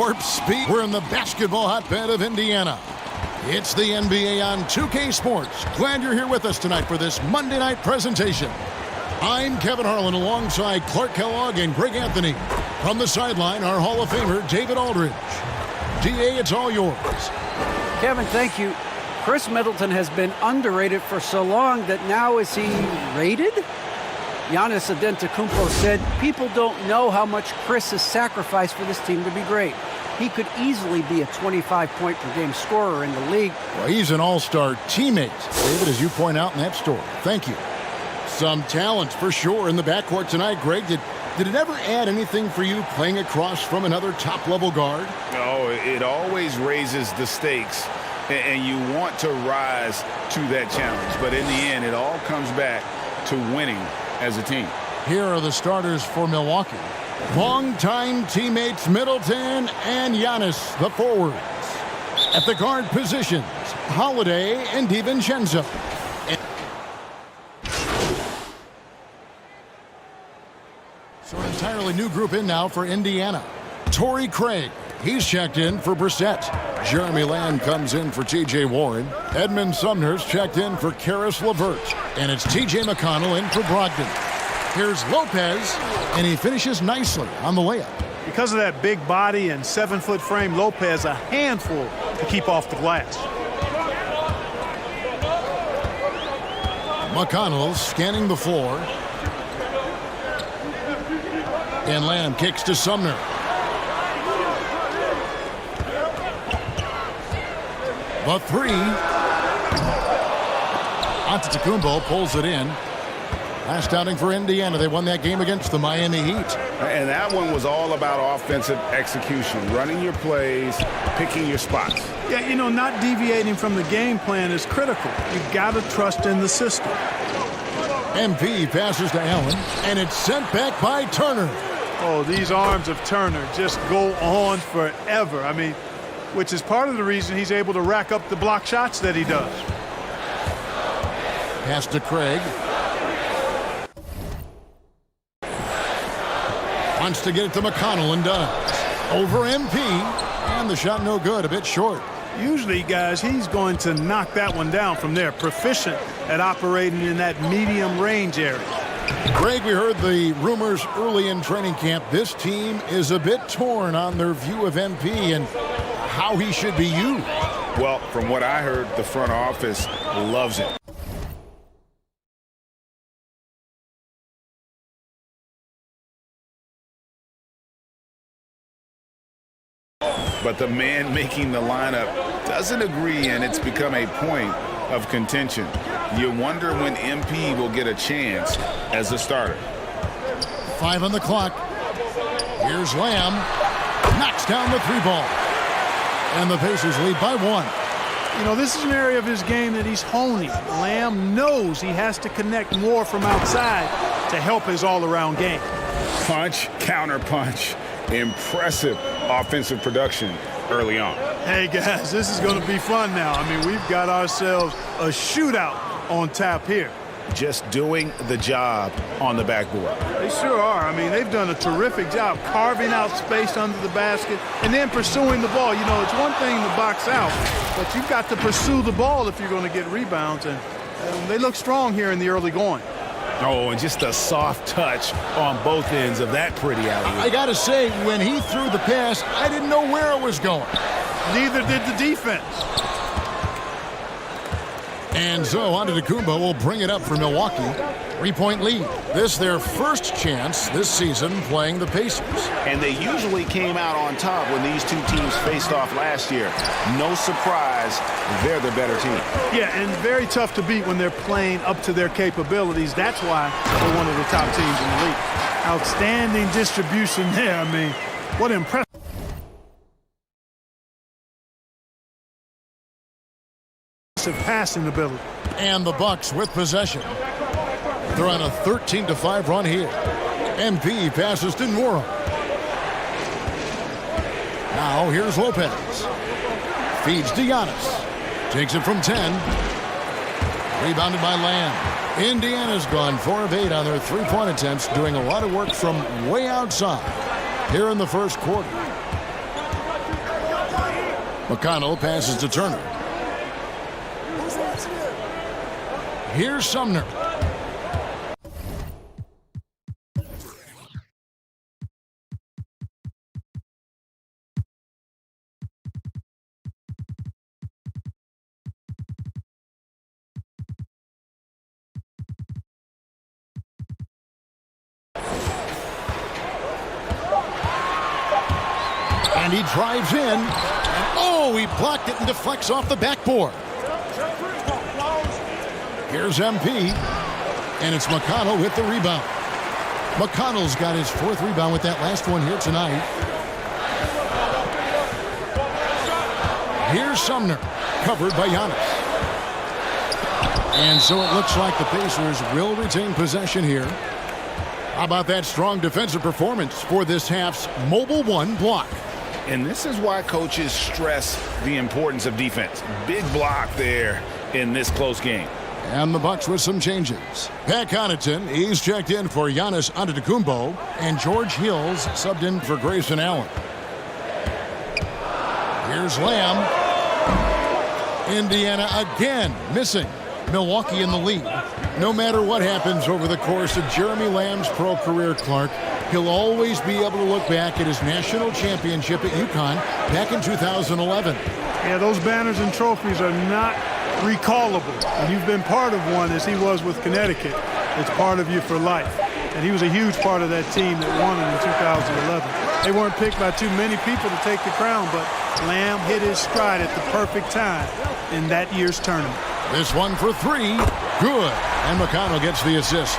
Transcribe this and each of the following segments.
Warp speed. We're in the basketball hotbed of Indiana. It's the NBA on 2K Sports. Glad you're here with us tonight for this Monday night presentation. I'm Kevin Harlan alongside Clark Kellogg and Greg Anthony. From the sideline, our Hall of Famer, David Aldridge. DA, it's all yours. Kevin, thank you. Chris Middleton has been underrated for so long that now is he rated? Giannis Antetokounmpo said, people don't know how much Chris has sacrificed for this team to be great. He could easily be a 25-point-per-game scorer in the league. Well, he's an all-star teammate, David, as you point out in that story. Thank you. Some talent for sure in the backcourt tonight. Greg, did it ever add anything for you playing across from another top-level guard? No, it always raises the stakes, and you want to rise to that challenge. But in the end, it all comes back to winning as a team. Here are the starters for Milwaukee. Longtime teammates Middleton and Giannis, the forwards. At the guard positions, Holiday and DiVincenzo. So an entirely new group in now for Indiana. Torrey Craig, he's checked in for Brissett. Jeremy Lamb comes in for T.J. Warren. Edmund Sumner's checked in for Karis LeVert. And it's T.J. McConnell in for Brogdon. Here's Lopez, and he finishes nicely on the layup. Because of that big body and 7-foot frame, Lopez a handful to keep off the glass. McConnell scanning the floor. And Lamb kicks to Sumner. The three. Antetokounmpo pulls it in. Last outing for Indiana, they won that game against the Miami Heat. And that one was all about offensive execution, running your plays, picking your spots. Yeah, you know, not deviating from the game plan is critical. You've got to trust in the system. MP passes to Allen, and it's sent back by Turner. Oh, these arms of Turner just go on forever. I mean, which is part of the reason he's able to rack up the block shots that he does. Pass to Craig. Wants to get it to McConnell and does. Over MP, and the shot no good, a bit short. Usually, guys, he's going to knock that one down from there. Proficient at operating in that medium range area. Greg, we heard the rumors early in training camp. This team is a bit torn on their view of MP and how he should be used. Well, from what I heard, the front office loves it. But the man making the lineup doesn't agree, and it's become a point of contention. You wonder when MP will get a chance as a starter. 5 on the clock. Here's Lamb. Knocks down the three ball. And the Pacers lead by 1. You know, this is an area of his game that he's honing. Lamb knows he has to connect more from outside to help his all-around game. Punch, counter punch. Impressive offensive production early on. Hey, guys, this is going to be fun now. I mean, we've got ourselves a shootout on tap here. Just doing the job on the backboard. They sure are. I mean, they've done a terrific job carving out space under the basket and then pursuing the ball. You know, it's one thing to box out, but you've got to pursue the ball if you're going to get rebounds, and they look strong here in the early going. Oh, and just a soft touch on both ends of that pretty alley. I got to say, when he threw the pass, I didn't know where it was going. Neither did the defense. And so Antetokounmpo will bring it up for Milwaukee. 3-point lead. This their first chance this season playing the Pacers. And they usually came out on top when these two teams faced off last year. No surprise, they're the better team. Yeah, and very tough to beat when they're playing up to their capabilities. That's why they're one of the top teams in the league. Outstanding distribution there. I mean, what impressive passing ability. And the Bucks with possession. They're on a 13-5 run here. MP passes to Nwora. Now here's Lopez. Feeds to Giannis. Takes it from 10. Rebounded by Lamb. Indiana's gone 4 of 8 on their three-point attempts, doing a lot of work from way outside here in the first quarter. McConnell passes to Turner. Here's Sumner. And he drives in. And oh, he blocked it and deflects off the backboard. Here's MP. And it's McConnell with the rebound. McConnell's got his 4th rebound with that last one here tonight. Here's Sumner, covered by Giannis. And so it looks like the Pacers will retain possession here. How about that strong defensive performance for this half's Mobile 1 block? And this is why coaches stress the importance of defense. Big block there in this close game. And the Bucks with some changes. Pat Connaughton, he's checked in for Giannis Antetokounmpo, and George Hills subbed in for Grayson Allen. Here's Lamb. Indiana again missing. Milwaukee in the lead. No matter what happens over the course of Jeremy Lamb's pro career, Clark, he'll always be able to look back at his national championship at UConn back in 2011. Yeah, those banners and trophies are not recallable. And you've been part of one as he was with Connecticut. It's part of you for life. And he was a huge part of that team that won it in 2011. They weren't picked by too many people to take the crown, but Lamb hit his stride at the perfect time in that year's tournament. This one for 3. Good. And McConnell gets the assist.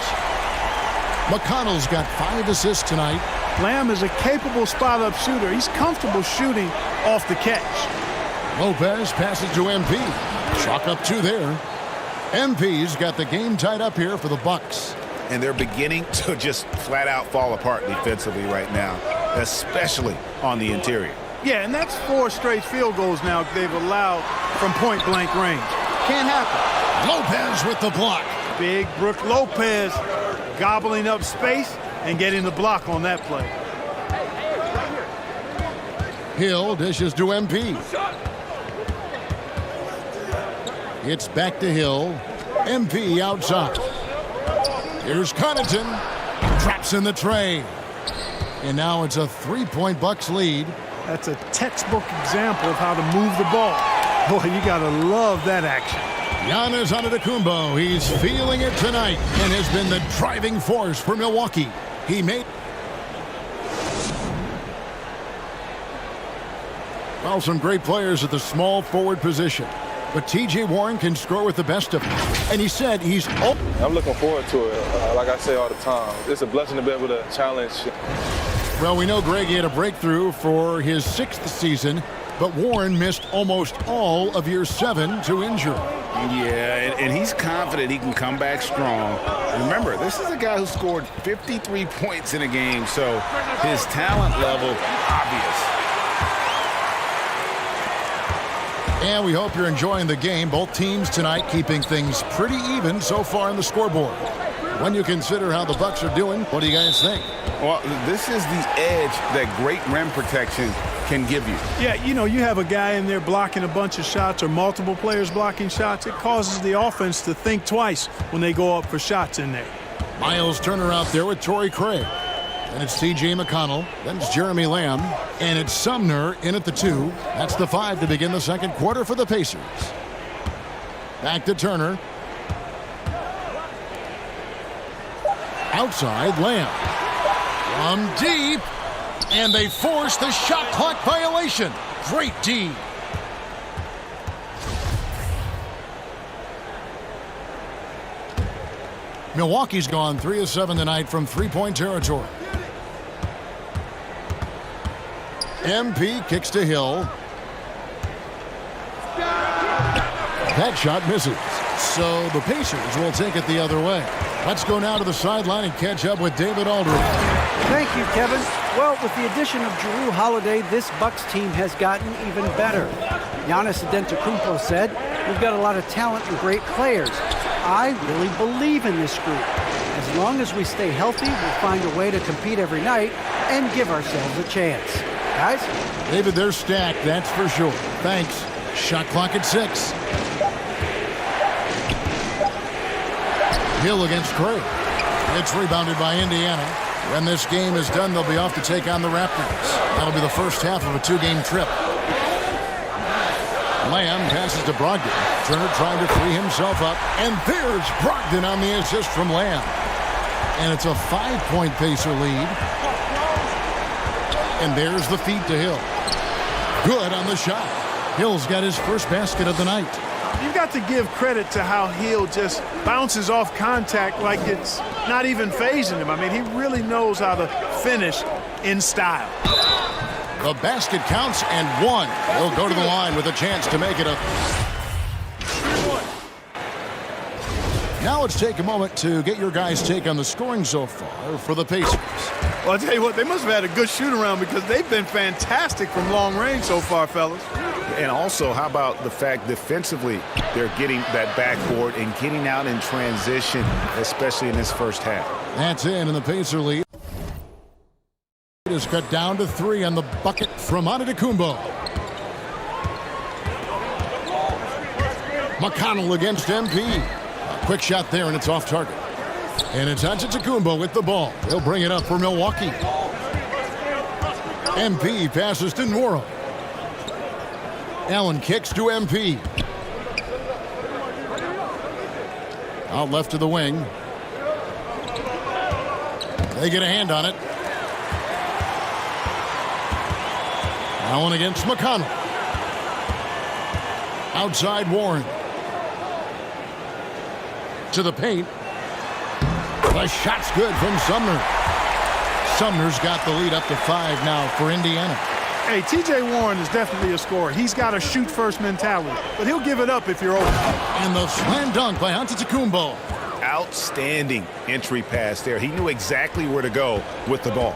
McConnell's got 5 assists tonight. Lamb is a capable spot-up shooter. He's comfortable shooting off the catch. Lopez passes to MP. Chalk up 2 there. MP's got the game tied up here for the Bucks. And they're beginning to just flat-out fall apart defensively right now, especially on the interior. Yeah, and that's 4 straight field goals now they've allowed from point-blank range. Can't happen. Lopez with the block. Big Brook Lopez gobbling up space and getting the block on that play. Hill dishes to MP. It's back to Hill. MP outside. Here's Connaughton. Drops in the tray. And now it's a 3-point Bucks lead. That's a textbook example of how to move the ball. Boy, you got to love that action. Giannis Antetokounmpo, he's feeling it tonight and has been the driving force for Milwaukee. He made... Well, some great players at the small forward position. But T.J. Warren can score with the best of them. And he said he's... I'm looking forward to it. Like I say all the time, it's a blessing to be able to challenge. Well, we know Greg had a breakthrough for his 6th season, but Warren missed almost all of year 7 to injury. Yeah, and he's confident he can come back strong. Remember, this is a guy who scored 53 points in a game, so his talent level obvious. And we hope you're enjoying the game. Both teams tonight keeping things pretty even so far on the scoreboard. When you consider how the Bucks are doing, what do you guys think? Well, this is the edge that great rim protection can give you. Yeah, you know, you have a guy in there blocking a bunch of shots or multiple players blocking shots. It causes the offense to think twice when they go up for shots in there. Miles Turner out there with Torrey Craig. And it's T.J. McConnell. Then it's Jeremy Lamb. And it's Sumner in at the 2. That's the 5 to begin the second quarter for the Pacers. Back to Turner. Outside, Lamb. From deep. And they force the shot clock violation. Great D. Milwaukee's gone 3 of 7 tonight from 3-point territory. MP kicks to Hill. That shot misses. So the Pacers will take it the other way. Let's go now to the sideline and catch up with David Aldridge. Thank you, Kevin. Well, with the addition of Jrue Holiday, this Bucks team has gotten even better. Giannis Antetokounmpo said, "We've got a lot of talent and great players. I really believe in this group. As long as we stay healthy, we'll find a way to compete every night and give ourselves a chance." guys. David, they're stacked, that's for sure. Thanks. Shot clock at 6. Hill against Craig. It's rebounded by Indiana. When this game is done, they'll be off to take on the Raptors. That'll be the first half of a 2-game trip. Lamb passes to Brogdon. Turner trying to free himself up. And there's Brogdon on the assist from Lamb. And it's a 5-point Pacer lead. And there's the feed to Hill. Good on the shot. Hill's got his first basket of the night. You've got to give credit to how Hill just bounces off contact like it's not even phasing him. I mean, he really knows how to finish in style. The basket counts and one. He'll go to the line with a chance to make it a... Now let's take a moment to get your guys' take on the scoring so far for the Pacers. Well, I'll tell you what, they must have had a good shoot-around because they've been fantastic from long range so far, fellas. And also, how about the fact defensively they're getting that backboard and getting out in transition, especially in this first half. That's in the Pacer lead. It is cut down to 3 on the bucket from Antetokounmpo. McConnell against MP. A quick shot there, and it's off target. And it's Antetokounmpo with the ball. He'll bring it up for Milwaukee. MP passes to Nwora. Allen kicks to MP. Out left to the wing. They get a hand on it. Allen against McConnell. Outside Warren. To the paint. The shot's good from Sumner. Sumner's got the lead up to 5 now for Indiana. Hey, T.J. Warren is definitely a scorer. He's got a shoot-first mentality, but he'll give it up if you're open. And the slam dunk by Antetokounmpo. outstanding entry pass there. He knew exactly where to go with the ball.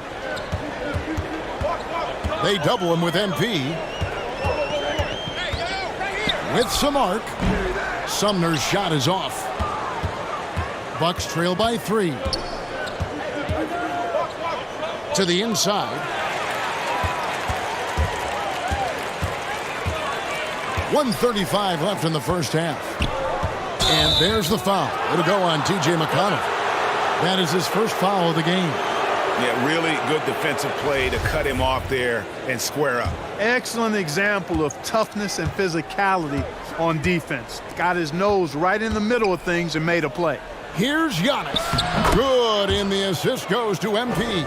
They double him with MP. With some arc. Sumner's shot is off. Bucks trail by 3. To the inside. 1:35 left in the first half. And there's the foul. It'll go on T.J. McConnell. That is his first foul of the game. Yeah, really good defensive play to cut him off there and square up. Excellent example of toughness and physicality on defense. Got his nose right in the middle of things and made a play. Here's Giannis. Good, and the assist goes to MP.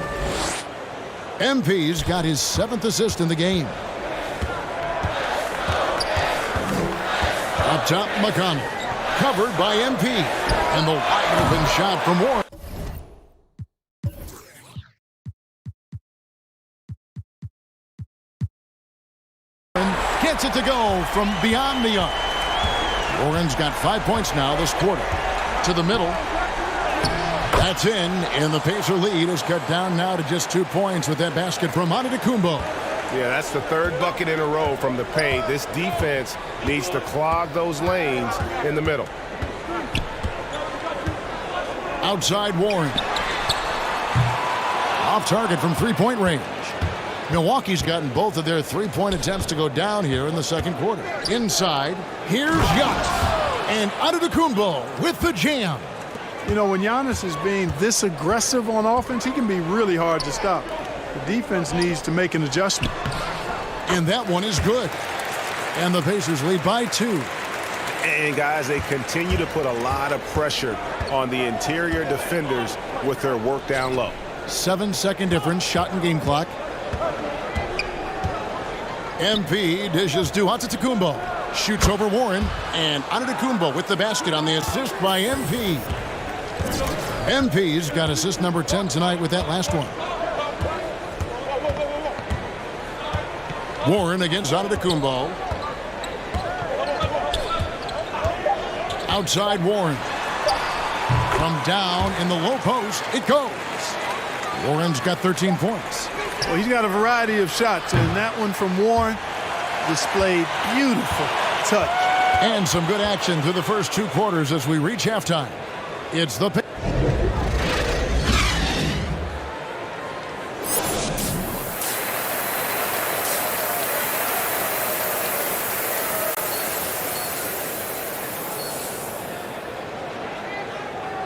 MP's got his 7th assist in the game. Up top, McConnell. Covered by MP. And the wide open shot from Warren. Gets it to go from beyond the arc. Warren's got 5 points now this quarter. To the middle. That's in, and the Pacer lead is cut down now to just 2 points with that basket from Antetokounmpo. Yeah, that's the 3rd bucket in a row from the paint. This defense needs to clog those lanes in the middle. Outside Warren. Off target from 3-point range. Milwaukee's gotten both of their 3-point attempts to go down here in the second quarter. Inside, here's Giannis. And Antetokounmpo with the jam. You know, when Giannis is being this aggressive on offense, he can be really hard to stop. The defense needs to make an adjustment. And that one is good. And the Pacers lead by 2. And, guys, they continue to put a lot of pressure on the interior defenders with their work down low. 7-second difference, shot and game clock. MP dishes to Antetokounmpo. Shoots over Warren. And Antetokounmpo with the basket on the assist by MP. MP's got assist number 10 tonight with that last one. Warren against Antetokounmpo. Outside Warren. From down in the low post, it goes. Warren's got 13 points. Well, he's got a variety of shots, and that one from Warren displayed beautiful touch. And some good action through the first 2 quarters as we reach halftime. It's the...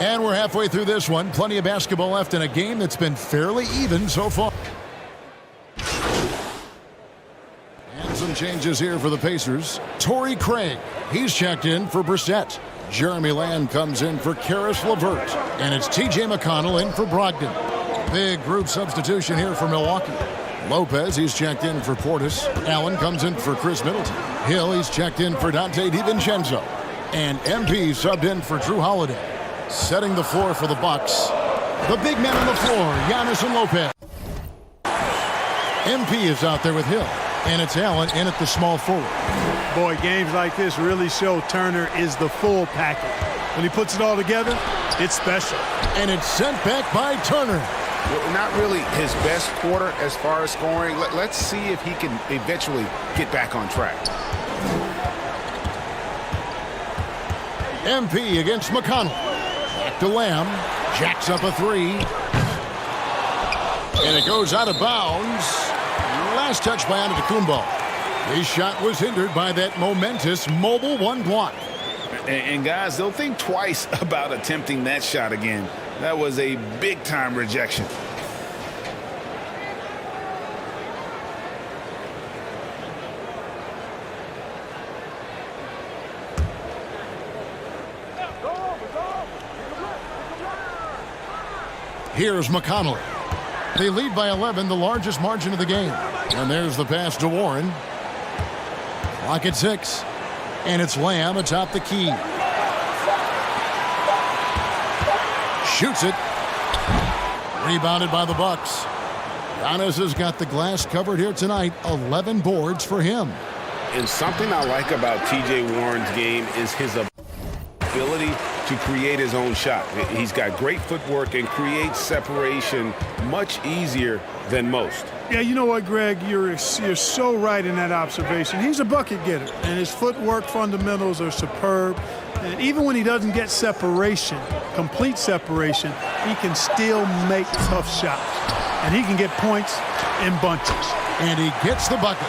And we're halfway through this one. Plenty of basketball left in a game that's been fairly even so far. And some changes here for the Pacers. Torrey Craig, he's checked in for Brissett. Jeremy Lamb comes in for Karis LeVert. And it's T.J. McConnell in for Brogdon. Big group substitution here for Milwaukee. Lopez, he's checked in for Portis. Allen comes in for Chris Middleton. Hill, he's checked in for Dante DiVincenzo. And MP subbed in for Drew Holiday. Setting the floor for the Bucks. The big men on the floor, Giannis and Lopez. MP is out there with Hill. And it's Allen in at the small forward. Boy, games like this really show Turner is the full package. When he puts it all together, it's special. And it's sent back by Turner. Well, not really his best quarter as far as scoring. Let's see if he can eventually get back on track. MP against McConnell. Back to Lamb. Jacks up a three. And it goes out of bounds. Last touch by Antetokounmpo. His shot was hindered by that momentous mobile one block. And guys, they'll think twice about attempting that shot again. That was a big-time rejection. Here's McConnell. They lead by 11, the largest margin of the game. And there's the pass to Warren. Clock at 6. And it's Lamb atop the key. Shoots it. Rebounded by the Bucks. Giannis has got the glass covered here tonight. 11 boards for him. And something I like about T.J. Warren's game is his ability to create his own shot. He's got great footwork and creates separation much easier than most. Yeah, you know what, Greg? You're so right in that observation. He's a bucket getter, and his footwork fundamentals are superb. And even when he doesn't get separation, complete separation, he can still make tough shots. And he can get points in bunches. And he gets the bucket.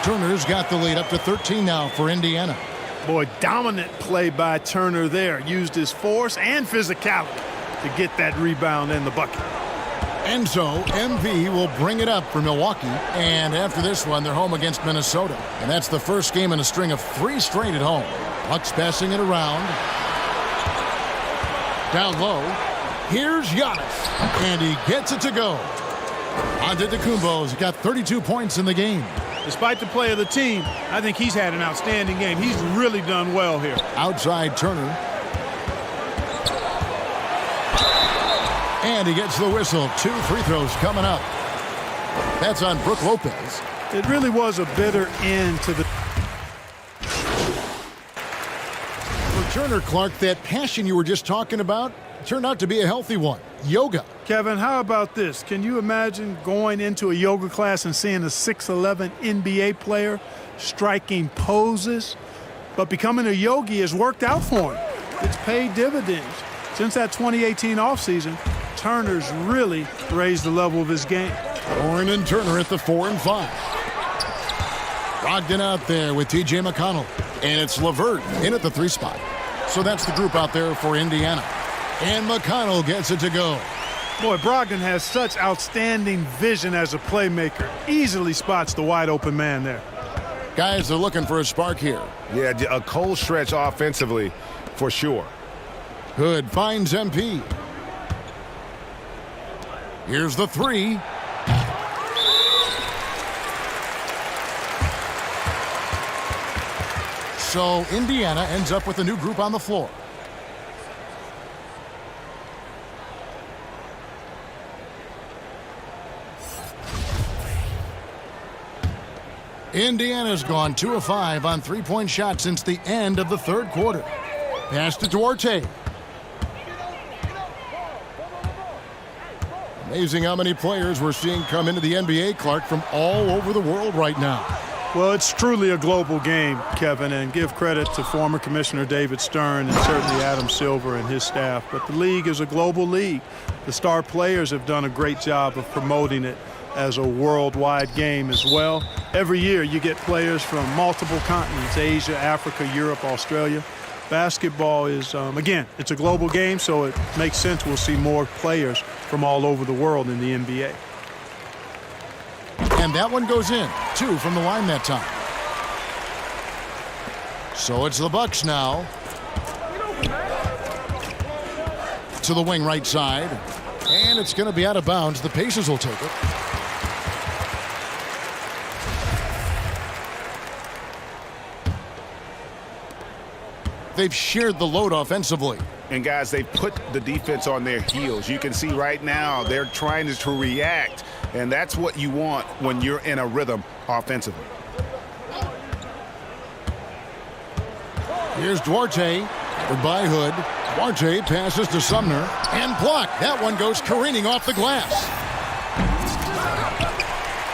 Turner's got the lead up to 13 now for Indiana. Boy, dominant play by Turner there. Used his force and physicality to get that rebound and the bucket. And so, MP will bring it up for Milwaukee. And after this one, they're home against Minnesota. And that's the first game in a string of 3 straight at home. Bucks passing it around. Down low. Here's Giannis. And he gets it to go. Antetokounmpo's got 32 points in the game. Despite the play of the team, I think he's had an outstanding game. He's really done well here. Outside Turner. And he gets the whistle. 2 free throws coming up. That's on Brook Lopez. It really was a bitter end to the... For Turner, Clark, that passion you were just talking about turned out to be a healthy one. Yoga. Kevin, how about this? Can you imagine going into a yoga class and seeing a 6'11" NBA player striking poses? But becoming a yogi has worked out for him. It's paid dividends. Since that 2018 offseason, Turner's really raised the level of his game. Warren and Turner at the 4 and 5. Brogdon out there with T.J. McConnell. And it's LeVert in at the 3 spot. So that's the group out there for Indiana. And McConnell gets it to go. Boy, Brogdon has such outstanding vision as a playmaker. Easily spots the wide open man there. Guys are looking for a spark here. Yeah, a cold stretch offensively for sure. Hood finds MP. Here's the 3. So Indiana ends up with a new group on the floor. Indiana's gone 2 of 5 on 3-point shots since the end of the 3rd quarter. Pass to Duarte. Amazing how many players we're seeing come into the NBA, Clark, from all over the world right now. Well, it's truly a global game, Kevin, and give credit to former Commissioner David Stern and certainly Adam Silver and his staff. But the league is a global league. The star players have done a great job of promoting it as a worldwide game as well. Every year you get players from multiple continents, Asia, Africa, Europe, Australia. Basketball is, again, it's a global game, so it makes sense we'll see more players from all over the world in the NBA. And that one goes in. 2 from the line that time. So it's the Bucks now. To the wing right side. And it's going to be out of bounds. The Pacers will take it. They've shared the load offensively. And guys, they put the defense on their heels. You can see right now they're trying to react, and that's what you want when you're in a rhythm offensively. Here's Duarte, covered by Hood. Duarte passes to Sumner and blocked. That one goes careening off the glass.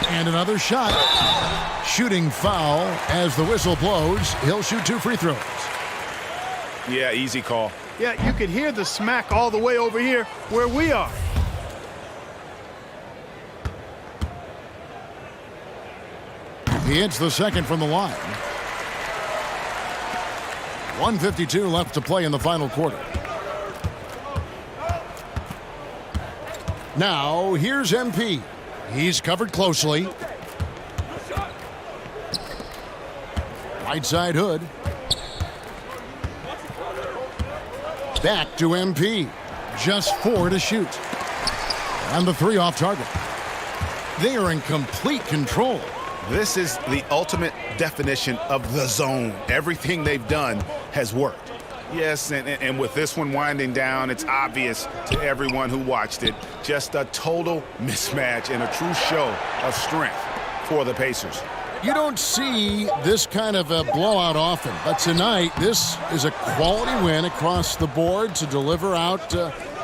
And another shot. Shooting foul as the whistle blows. He'll shoot 2 free throws. Yeah, easy call. Yeah, you could hear the smack all the way over here where we are. He hits the second from the line. 1:52 left to play in the final quarter. Now, here's MP. He's covered closely. Right side Hood. Back to MP. Just 4 to shoot. And the 3 off target. They are in complete control. This is the ultimate definition of the zone. Everything they've done has worked. Yes, and with this one winding down, it's obvious to everyone who watched it. Just a total mismatch and a true show of strength for the Pacers. You don't see this kind of a blowout often, but tonight this is a quality win across the board to deliver out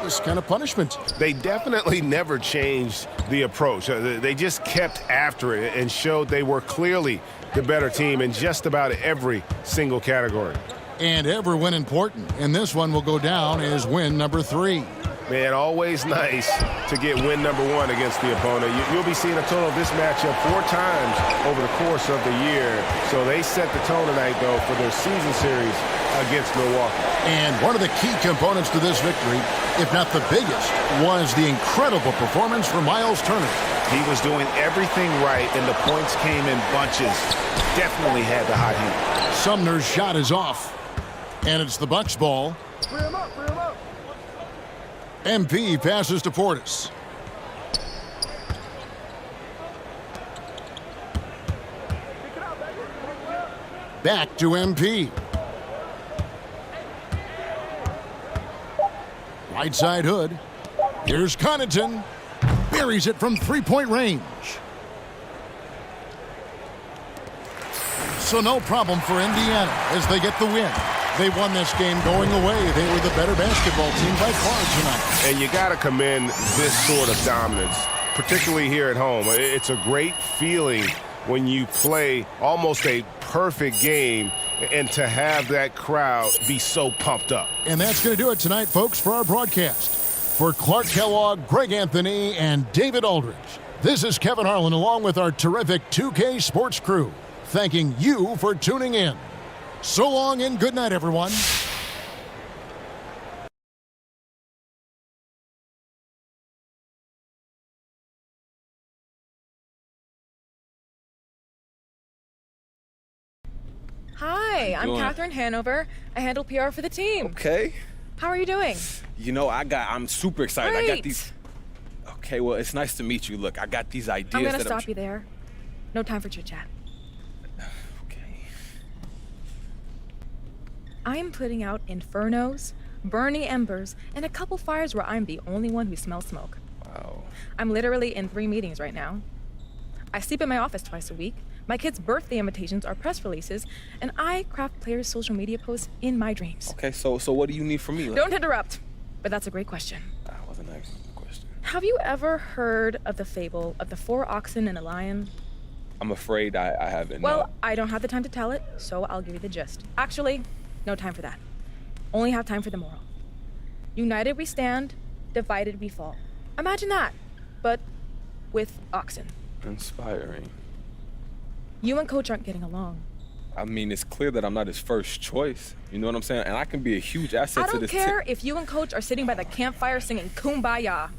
this kind of punishment. They definitely never changed the approach. They just kept after it and showed they were clearly the better team in just about every single category. And every win important, and this one will go down as win number 3. Man, always nice to get win number 1 against the opponent. You'll be seeing a total of this matchup 4 times over the course of the year. So they set the tone tonight, though, for their season series against Milwaukee. And one of the key components to this victory, if not the biggest, was the incredible performance from Miles Turner. He was doing everything right, and the points came in bunches. Definitely had the hot hand. Sumner's shot is off, and it's the Bucks' ball. Free him up, free him up. MP passes to Portis. Back to MP. Right side Hood. Here's Connaughton. Buries it from 3-point range. So no problem for Indiana as they get the win. They won this game going away. They were the better basketball team by far tonight. And you got to commend this sort of dominance, particularly here at home. It's a great feeling when you play almost a perfect game and to have that crowd be so pumped up. And that's going to do it tonight, folks, for our broadcast. For Clark Kellogg, Greg Anthony, and David Aldridge, this is Kevin Harlan along with our terrific 2K Sports crew, thanking you for tuning in. So long and good night, everyone. Hi, I'm Catherine Hanover. I handle PR for the team. Okay. How are you doing? You know, I'm super excited. Great. I got these. Okay, well, it's nice to meet you. Look, I got these ideas. I'm gonna stop you there. No time for chit chat. Okay. I am putting out infernos, burning embers, and a couple fires where I'm the only one who smells smoke. Wow. I'm literally in 3 meetings right now. I sleep in my office twice a week. My kids' birthday invitations are press releases, and I craft players' social media posts in my dreams. Okay, so what do you need from me? Don't interrupt, but that's a great question. That wasn't a question. Have you ever heard of the fable of the 4 oxen and a lion? I'm afraid I haven't. Well, no. I don't have the time to tell it, so I'll give you the gist. Actually, no time for that. Only have time for the moral. United we stand, divided we fall. Imagine that, but with oxen. Inspiring. You and Coach aren't getting along. I mean, it's clear that I'm not his first choice. You know what I'm saying? And I can be a huge asset I to don't this care if you and Coach are sitting by the campfire singing Kumbaya.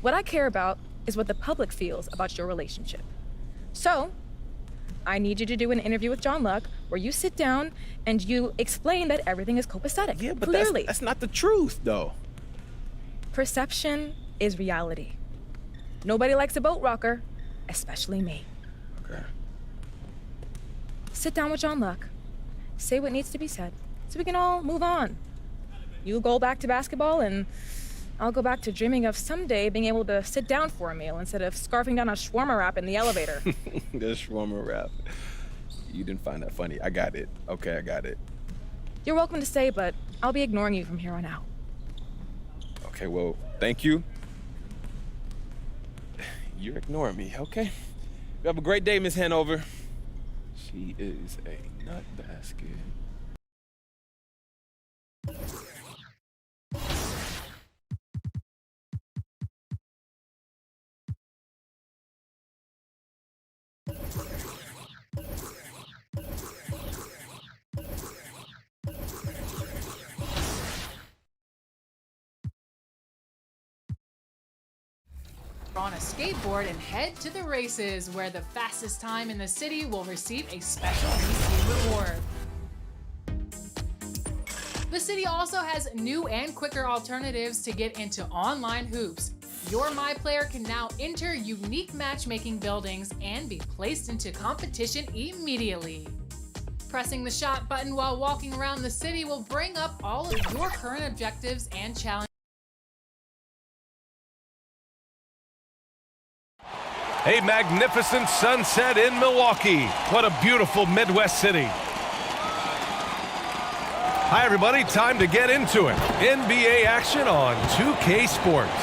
What I care about is what the public feels about your relationship. So, I need you to do an interview with John Luck where you sit down and you explain that everything is copacetic. Yeah, but clearly. that's not the truth, though. Perception is reality. Nobody likes a boat rocker, especially me. Okay. Sit down with John Luck. Say what needs to be said so we can all move on. You go back to basketball and I'll go back to dreaming of someday being able to sit down for a meal instead of scarfing down a shawarma wrap in the elevator. The shawarma wrap. You didn't find that funny. I got it. Okay, I got it. You're welcome to stay, but I'll be ignoring you from here on out. Okay, well, thank you. You're ignoring me, okay? You have a great day, Miss Hanover. She is a nut basket. On a skateboard and head to the races, where the fastest time in the city will receive a special VC reward. The city also has new and quicker alternatives to get into online hoops. Your MyPlayer can now enter unique matchmaking buildings and be placed into competition immediately. Pressing the shot button while walking around the city will bring up all of your current objectives and challenges. A magnificent sunset in Milwaukee. What a beautiful Midwest city. Hi, everybody. Time to get into it. NBA action on 2K Sports.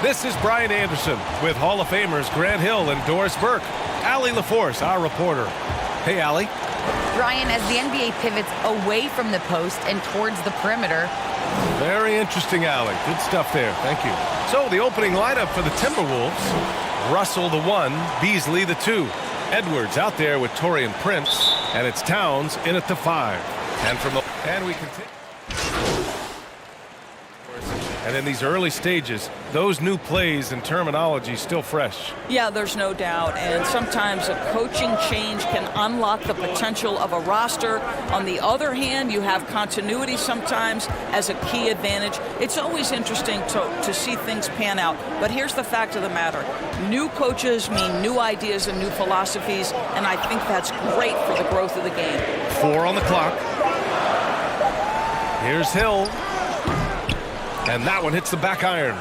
This is Brian Anderson with Hall of Famers Grant Hill and Doris Burke. Allie LaForce, our reporter. Hey, Allie. Brian, as the NBA pivots away from the post and towards the perimeter. Very interesting, Allie. Good stuff there. Thank you. So, the opening lineup for the Timberwolves. Russell the 1, Beasley the 2. Edwards out there with Taurean Prince, and it's Towns in at the 5. And we continue. And in these early stages, those new plays and terminology still fresh. Yeah, there's no doubt. And sometimes a coaching change can unlock the potential of a roster. On the other hand, you have continuity sometimes as a key advantage. It's always interesting to see things pan out. But here's the fact of the matter. New coaches mean new ideas and new philosophies, and I think that's great for the growth of the game. 4 on the clock. Here's Hill. And that one hits the back iron.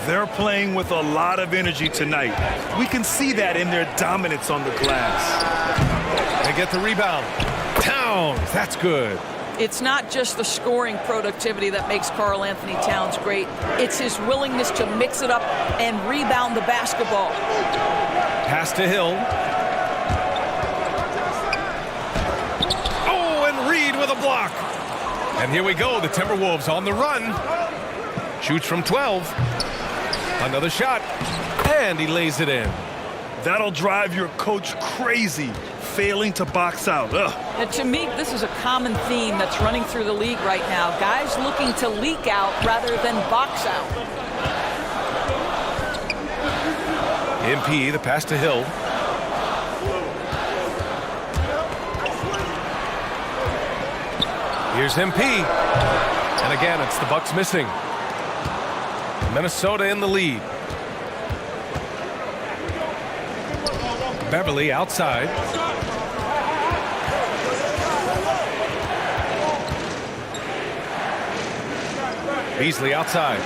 They're playing with a lot of energy tonight. We can see that in their dominance on the glass. They get the rebound. Towns, that's good. It's not just the scoring productivity that makes Karl Anthony Towns great. It's his willingness to mix it up and rebound the basketball. Pass to Hill. Oh, and Reed with a block. And here we go, the Timberwolves on the run. Shoots from 12. Another shot. And he lays it in. That'll drive your coach crazy, failing to box out. And to me, this is a common theme that's running through the league right now. Guys looking to leak out rather than box out. MP, the pass to Hill. Here's MP. And again, it's the Bucks missing. Minnesota in the lead. Beverly outside. Beasley outside.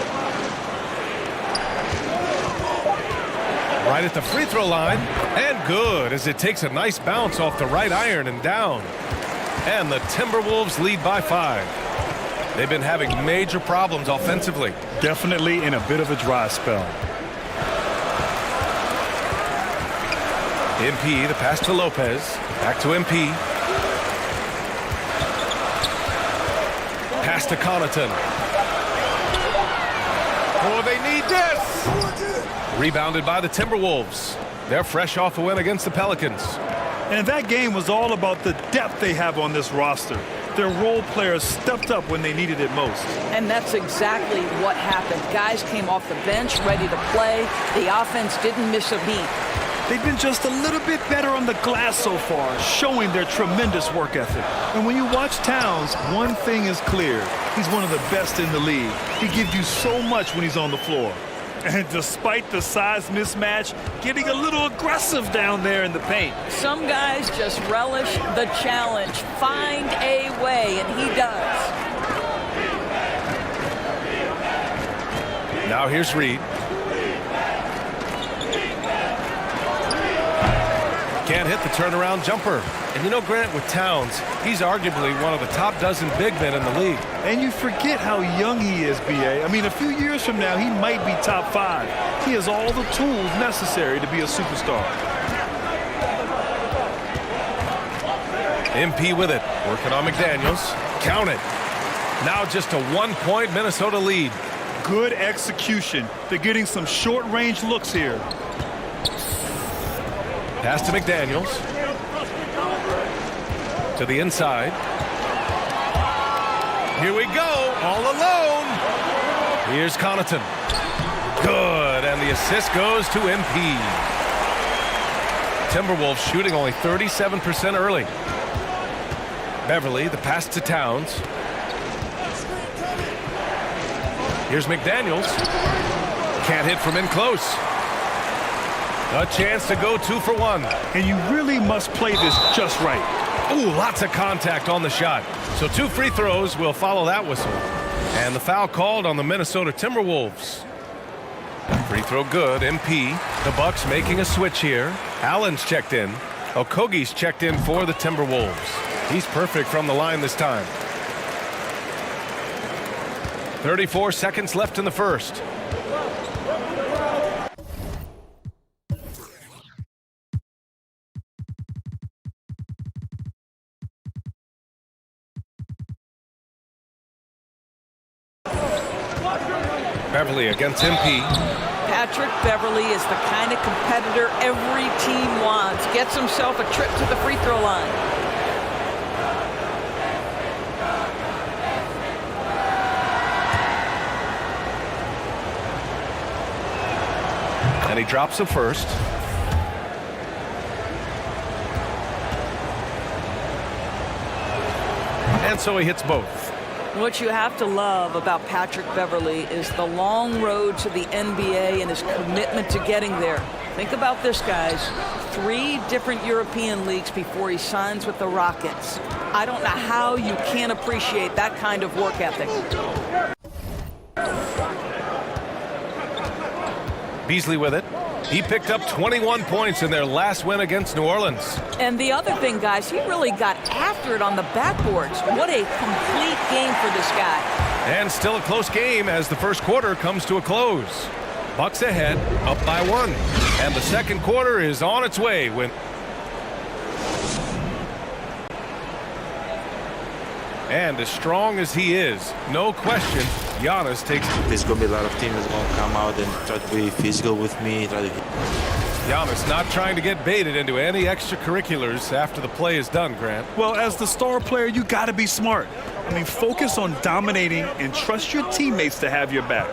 Right at the free throw line. And good as it takes a nice bounce off the right iron and down. And the Timberwolves lead by 5. They've been having major problems offensively. Definitely in a bit of a dry spell. MP, the pass to Lopez. Back to MP. Pass to Connaughton. Oh, they need this! Rebounded by the Timberwolves. They're fresh off a win against the Pelicans. And that game was all about the depth they have on this roster. Their role players stepped up when they needed it most. And that's exactly what happened. Guys came off the bench ready to play. The offense didn't miss a beat. They've been just a little bit better on the glass so far, showing their tremendous work ethic. And when you watch Towns, one thing is clear. He's one of the best in the league. He gives you so much when he's on the floor. And despite the size mismatch, getting a little aggressive down there in the paint. Some guys just relish the challenge. Find a way, and he does. Now here's Reed. Can't hit the turnaround jumper. And you know, Grant, with Towns, he's arguably one of the top dozen big men in the league. And you forget how young he is, B.A. I mean, a few years from now, he might be top 5. He has all the tools necessary to be a superstar. MP with it. Working on McDaniels. Count it. Now just a 1-point Minnesota lead. Good execution. They're getting some short-range looks here. Pass to McDaniels. To the inside. Here we go, all alone. Here's Connaughton. Good, and the assist goes to MP. Timberwolves shooting only 37% early. Beverly, the pass to Towns. Here's McDaniels. Can't hit from in close. A chance to go 2 for 1. And you really must play this just right. Ooh, lots of contact on the shot. So 2 free throws will follow that whistle. And the foul called on the Minnesota Timberwolves. Free throw good, MP. The Bucks making a switch here. Allen's checked in. Okogie's checked in for the Timberwolves. He's perfect from the line this time. 34 seconds left in the first. Beverly against MP. Patrick Beverly is the kind of competitor every team wants. Gets himself a trip to the free throw line. And he drops the first. And so he hits both. What you have to love about Patrick Beverly is the long road to the NBA and his commitment to getting there. Think about this, guys. 3 different European leagues before he signs with the Rockets. I don't know how you can't appreciate that kind of work ethic. Beasley with it. He picked up 21 points in their last win against New Orleans. And the other thing, guys, he really got after it on the backboards. What a complete game for this guy. And still a close game as the first quarter comes to a close. Bucks ahead, up by 1. And the second quarter is on its way when... And as strong as he is, no question, Giannis takes... There's going to be a lot of teams going to come out and try to be physical with me. Giannis not trying to get baited into any extracurriculars after the play is done, Grant. Well, as the star player, you got to be smart. I mean, focus on dominating and trust your teammates to have your back.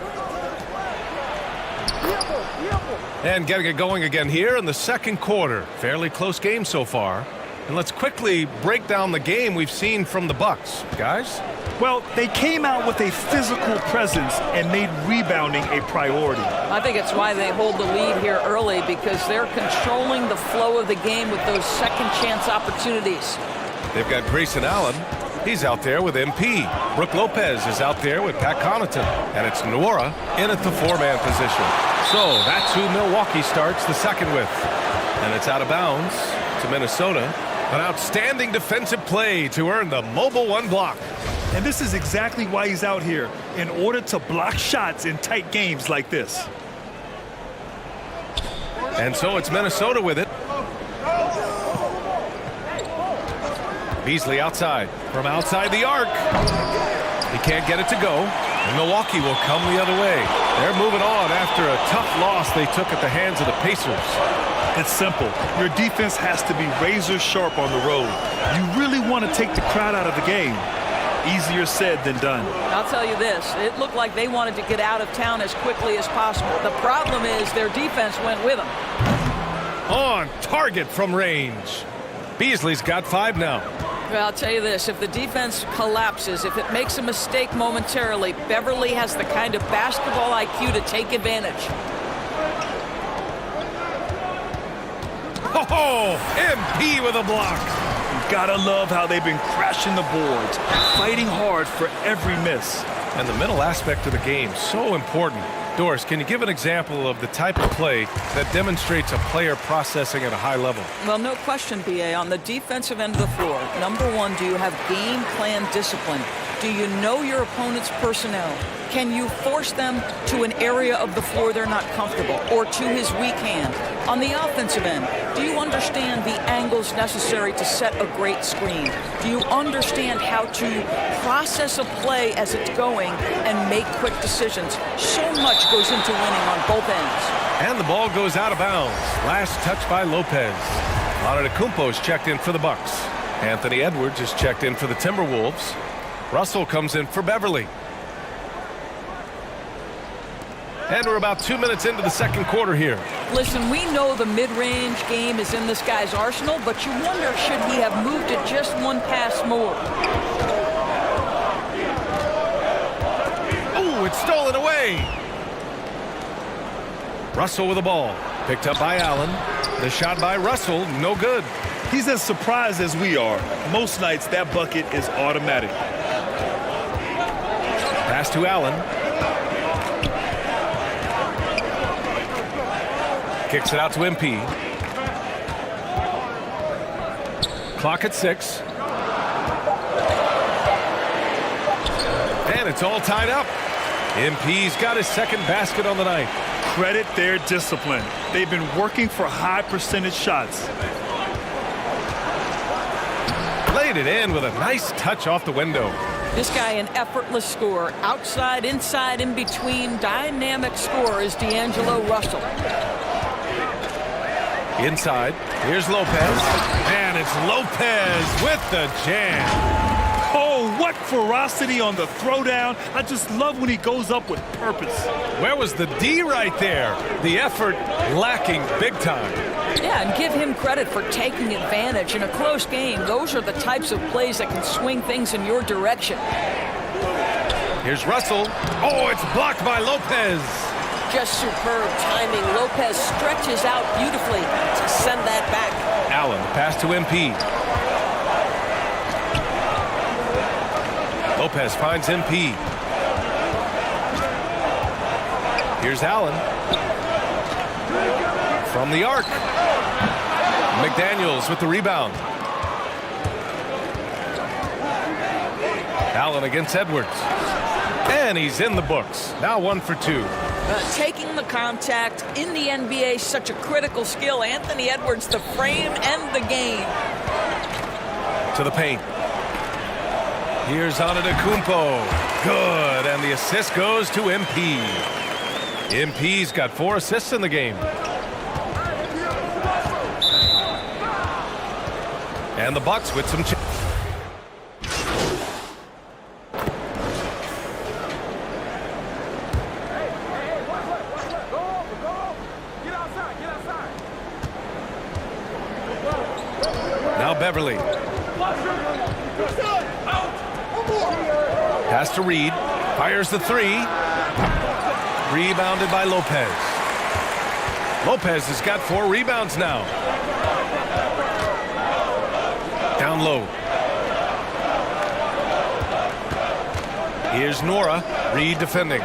And getting it going again here in the second quarter. Fairly close game so far. And let's quickly break down the game we've seen from the Bucks. Guys? Well, they came out with a physical presence and made rebounding a priority. I think it's why they hold the lead here early, because they're controlling the flow of the game with those second chance opportunities. They've got Grayson Allen. He's out there with MP. Brooke Lopez is out there with Pat Connaughton. And it's Nwora in at the 4-man position. So that's who Milwaukee starts the second with. And it's out of bounds to Minnesota. An outstanding defensive play to earn the mobile 1 block. And this is exactly why he's out here, in order to block shots in tight games like this. And so it's Minnesota with it. Beasley outside. From outside the arc. He can't get it to go. And Milwaukee will come the other way. They're moving on after a tough loss they took at the hands of the Pacers. It's simple. Your defense has to be razor sharp on the road. You really want to take the crowd out of the game. Easier said than done. I'll tell you this, it looked like they wanted to get out of town as quickly as possible. The problem is their defense went with them. On target from range. Beasley's got 5 now. Well, I'll tell you this, if the defense collapses, if it makes a mistake momentarily, Beverly has the kind of basketball IQ to take advantage. Oh, MP with a block. You gotta love how they've been crashing the boards, fighting hard for every miss. And the mental aspect of the game, so important. Doris, can you give an example of the type of play that demonstrates a player processing at a high level? Well, no question, B.A. On the defensive end of the floor, number one, do you have game plan discipline? Do you know your opponent's personnel? Can you force them to an area of the floor they're not comfortable or to his weak hand? On the offensive end, do you understand the angles necessary to set a great screen? Do you understand how to process a play as it's going and make quick decisions? So much goes into winning on both ends. And the ball goes out of bounds. Last touch by Lopez. Antetokounmpo's checked in for the Bucks. Anthony Edwards is checked in for the Timberwolves. Russell comes in for Beverly. And we're about 2 minutes into the second quarter here. Listen, we know the mid-range game is in this guy's arsenal, but you wonder, should he have moved it just one pass more? Oh, it's stolen away. Russell with the ball. Picked up by Allen. The shot by Russell, no good. He's as surprised as we are. Most nights, that bucket is automatic. Pass to Allen. Kicks it out to MP. Clock at 6. And it's all tied up. MP's got his second basket on the night. Credit their discipline. They've been working for high percentage shots. Laid it in with a nice touch off the window. This guy, an effortless scorer. Outside, inside, in between. Dynamic scorer is D'Angelo Russell. Inside, here's Lopez, and it's Lopez with the jam. Oh, what ferocity on the throwdown. I just love when he goes up with purpose. Where was the D right there? The effort lacking big time. Yeah, and give him credit for taking advantage in a close game. Those are the types of plays that can swing things in your direction. Here's Russell. Oh, it's blocked by Lopez. Just superb timing. Lopez stretches out beautifully to send that back. Allen, pass to MP. Lopez finds MP. Here's Allen. From the arc. McDaniels with the rebound. Allen against Edwards. And he's in the books. Now 1 for 2. Taking the contact in the NBA, such a critical skill. Anthony Edwards, the frame and the game. To the paint. Here's Antetokounmpo. Good, and the assist goes to MP. MP's got 4 assists in the game. And the Bucks with some... Now Beverly. Pass to Reed. Fires the 3. Rebounded by Lopez. Lopez has got 4 rebounds now. Down low. Here's Nora. Reed defending.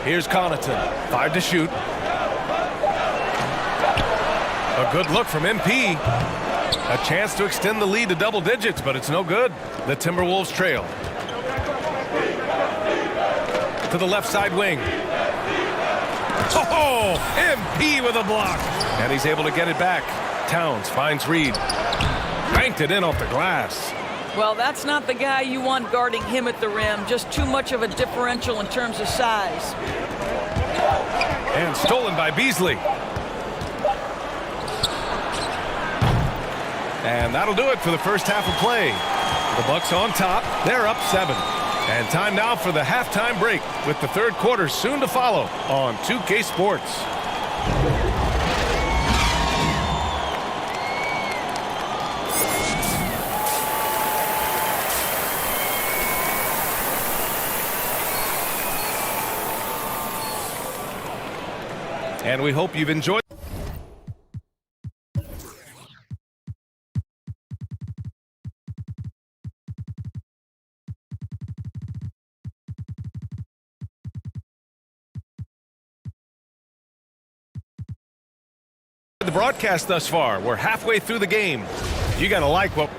Here's Connaughton. 5 to shoot. A good look from MP. A chance to extend the lead to double digits, but it's no good. The Timberwolves trail. To the left side wing. Oh, MP with a block. And he's able to get it back. Towns finds Reed. Banked it in off the glass. Well, that's not the guy you want guarding him at the rim. Just too much of a differential in terms of size. And stolen by Beasley. And that'll do it for the first half of play. The Bucks on top. They're up 7. And time now for the halftime break with the third quarter soon to follow on 2K Sports. And we hope you've enjoyed. The broadcast thus far. We're halfway through the game. You gotta like what.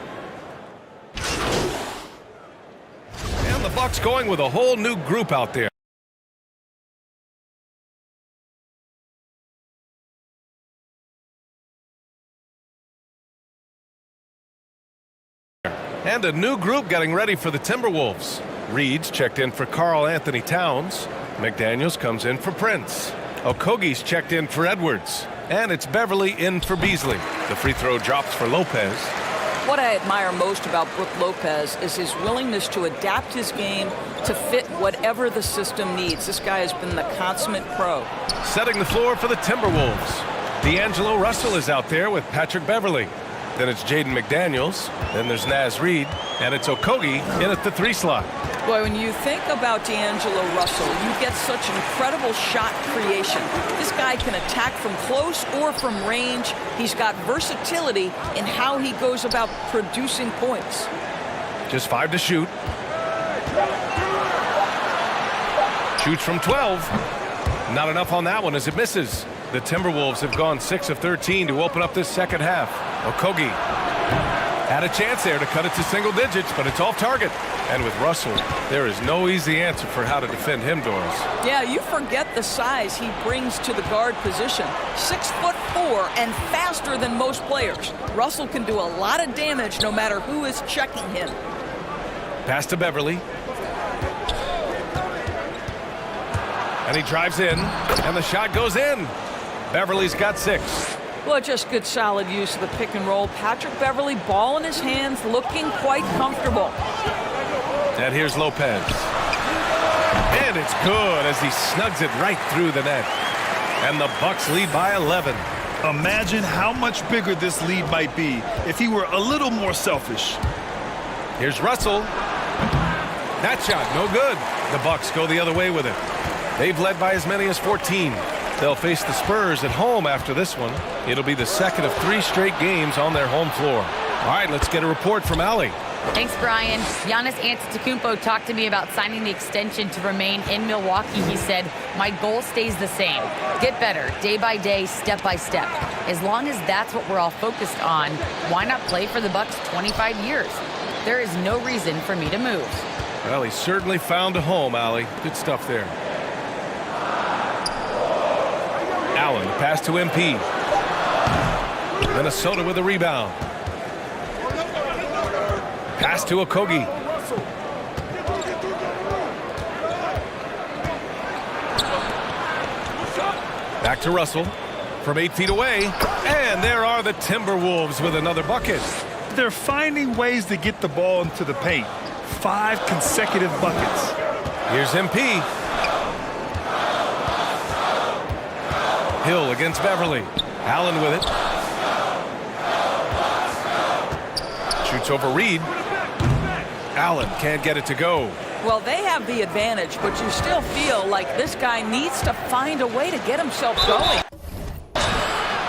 And the Bucks going with a whole new group out there. And a new group getting ready for the Timberwolves. Reed's checked in for Karl Anthony Towns. McDaniels comes in for Prince. Okogie's checked in for Edwards. And it's Beverly in for Beasley. The free throw drops for Lopez. What I admire most about Brook Lopez is his willingness to adapt his game to fit whatever the system needs. This guy has been the consummate pro. Setting the floor for the Timberwolves. D'Angelo Russell is out there with Patrick Beverly. Then it's Jaden McDaniels. Then there's Naz Reid. And it's Okogie in at the 3 slot. Boy, when you think about D'Angelo Russell, you get such incredible shot creation. This guy can attack from close or from range. He's got versatility in how he goes about producing points. Just 5 to shoot. Shoots from 12. Not enough on that one as it misses. The Timberwolves have gone 6 of 13 to open up this second half. Okogie had a chance there to cut it to single digits, but it's off target. And with Russell, there is no easy answer for how to defend him, Doris. Yeah, you forget the size he brings to the guard position. 6'4" and faster than most players. Russell can do a lot of damage no matter who is checking him. Pass to Beverly. And he drives in, and the shot goes in. Beverly's got 6. Well, just good solid use of the pick and roll. Patrick Beverly, ball in his hands, looking quite comfortable. And here's Lopez. And it's good as he snugs it right through the net. And the Bucks lead by 11. Imagine how much bigger this lead might be if he were a little more selfish. Here's Russell. That shot, no good. The Bucks go the other way with it. They've led by as many as 14. They'll face the Spurs at home after this one. It'll be the second of 3 straight games on their home floor. All right, let's get a report from Allie. Thanks, Brian. Giannis Antetokounmpo talked to me about signing the extension to remain in Milwaukee. He said, my goal stays the same. Get better, day by day, step by step. As long as that's what we're all focused on, why not play for the Bucks 25 years? There is no reason for me to move. Well, he certainly found a home, Allie. Good stuff there. Allen, the pass to MP. Minnesota with a rebound. Pass to Okogie. Back to Russell from 8 feet away. And there are the Timberwolves with another bucket. They're finding ways to get the ball into the paint. 5 consecutive buckets. Here's MP. Hill against Beverly. Allen with it. Shoots over Reed. Allen can't get it to go. Well, they have the advantage, but you still feel like this guy needs to find a way to get himself going.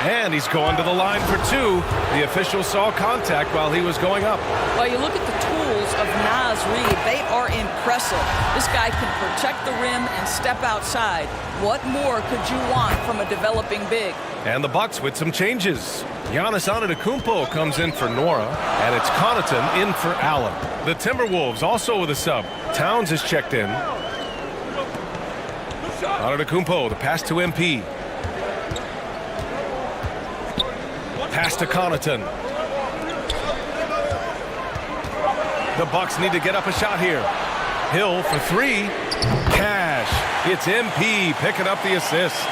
And he's going to the line for 2. The official saw contact while he was going up. Well, you look at the tools of Naz Reid. They are impressive. This guy can protect the rim and step outside. What more could you want from a developing big? And the Bucks with some changes. Giannis Antetokounmpo comes in for Nora, and it's Connaughton in for Allen. The Timberwolves also with a sub. Towns is checked in. Antetokounmpo, the pass to MP. Pass to Connaughton. The Bucks need to get up a shot here. Hill for 3. Cash. It's MP picking up the assist.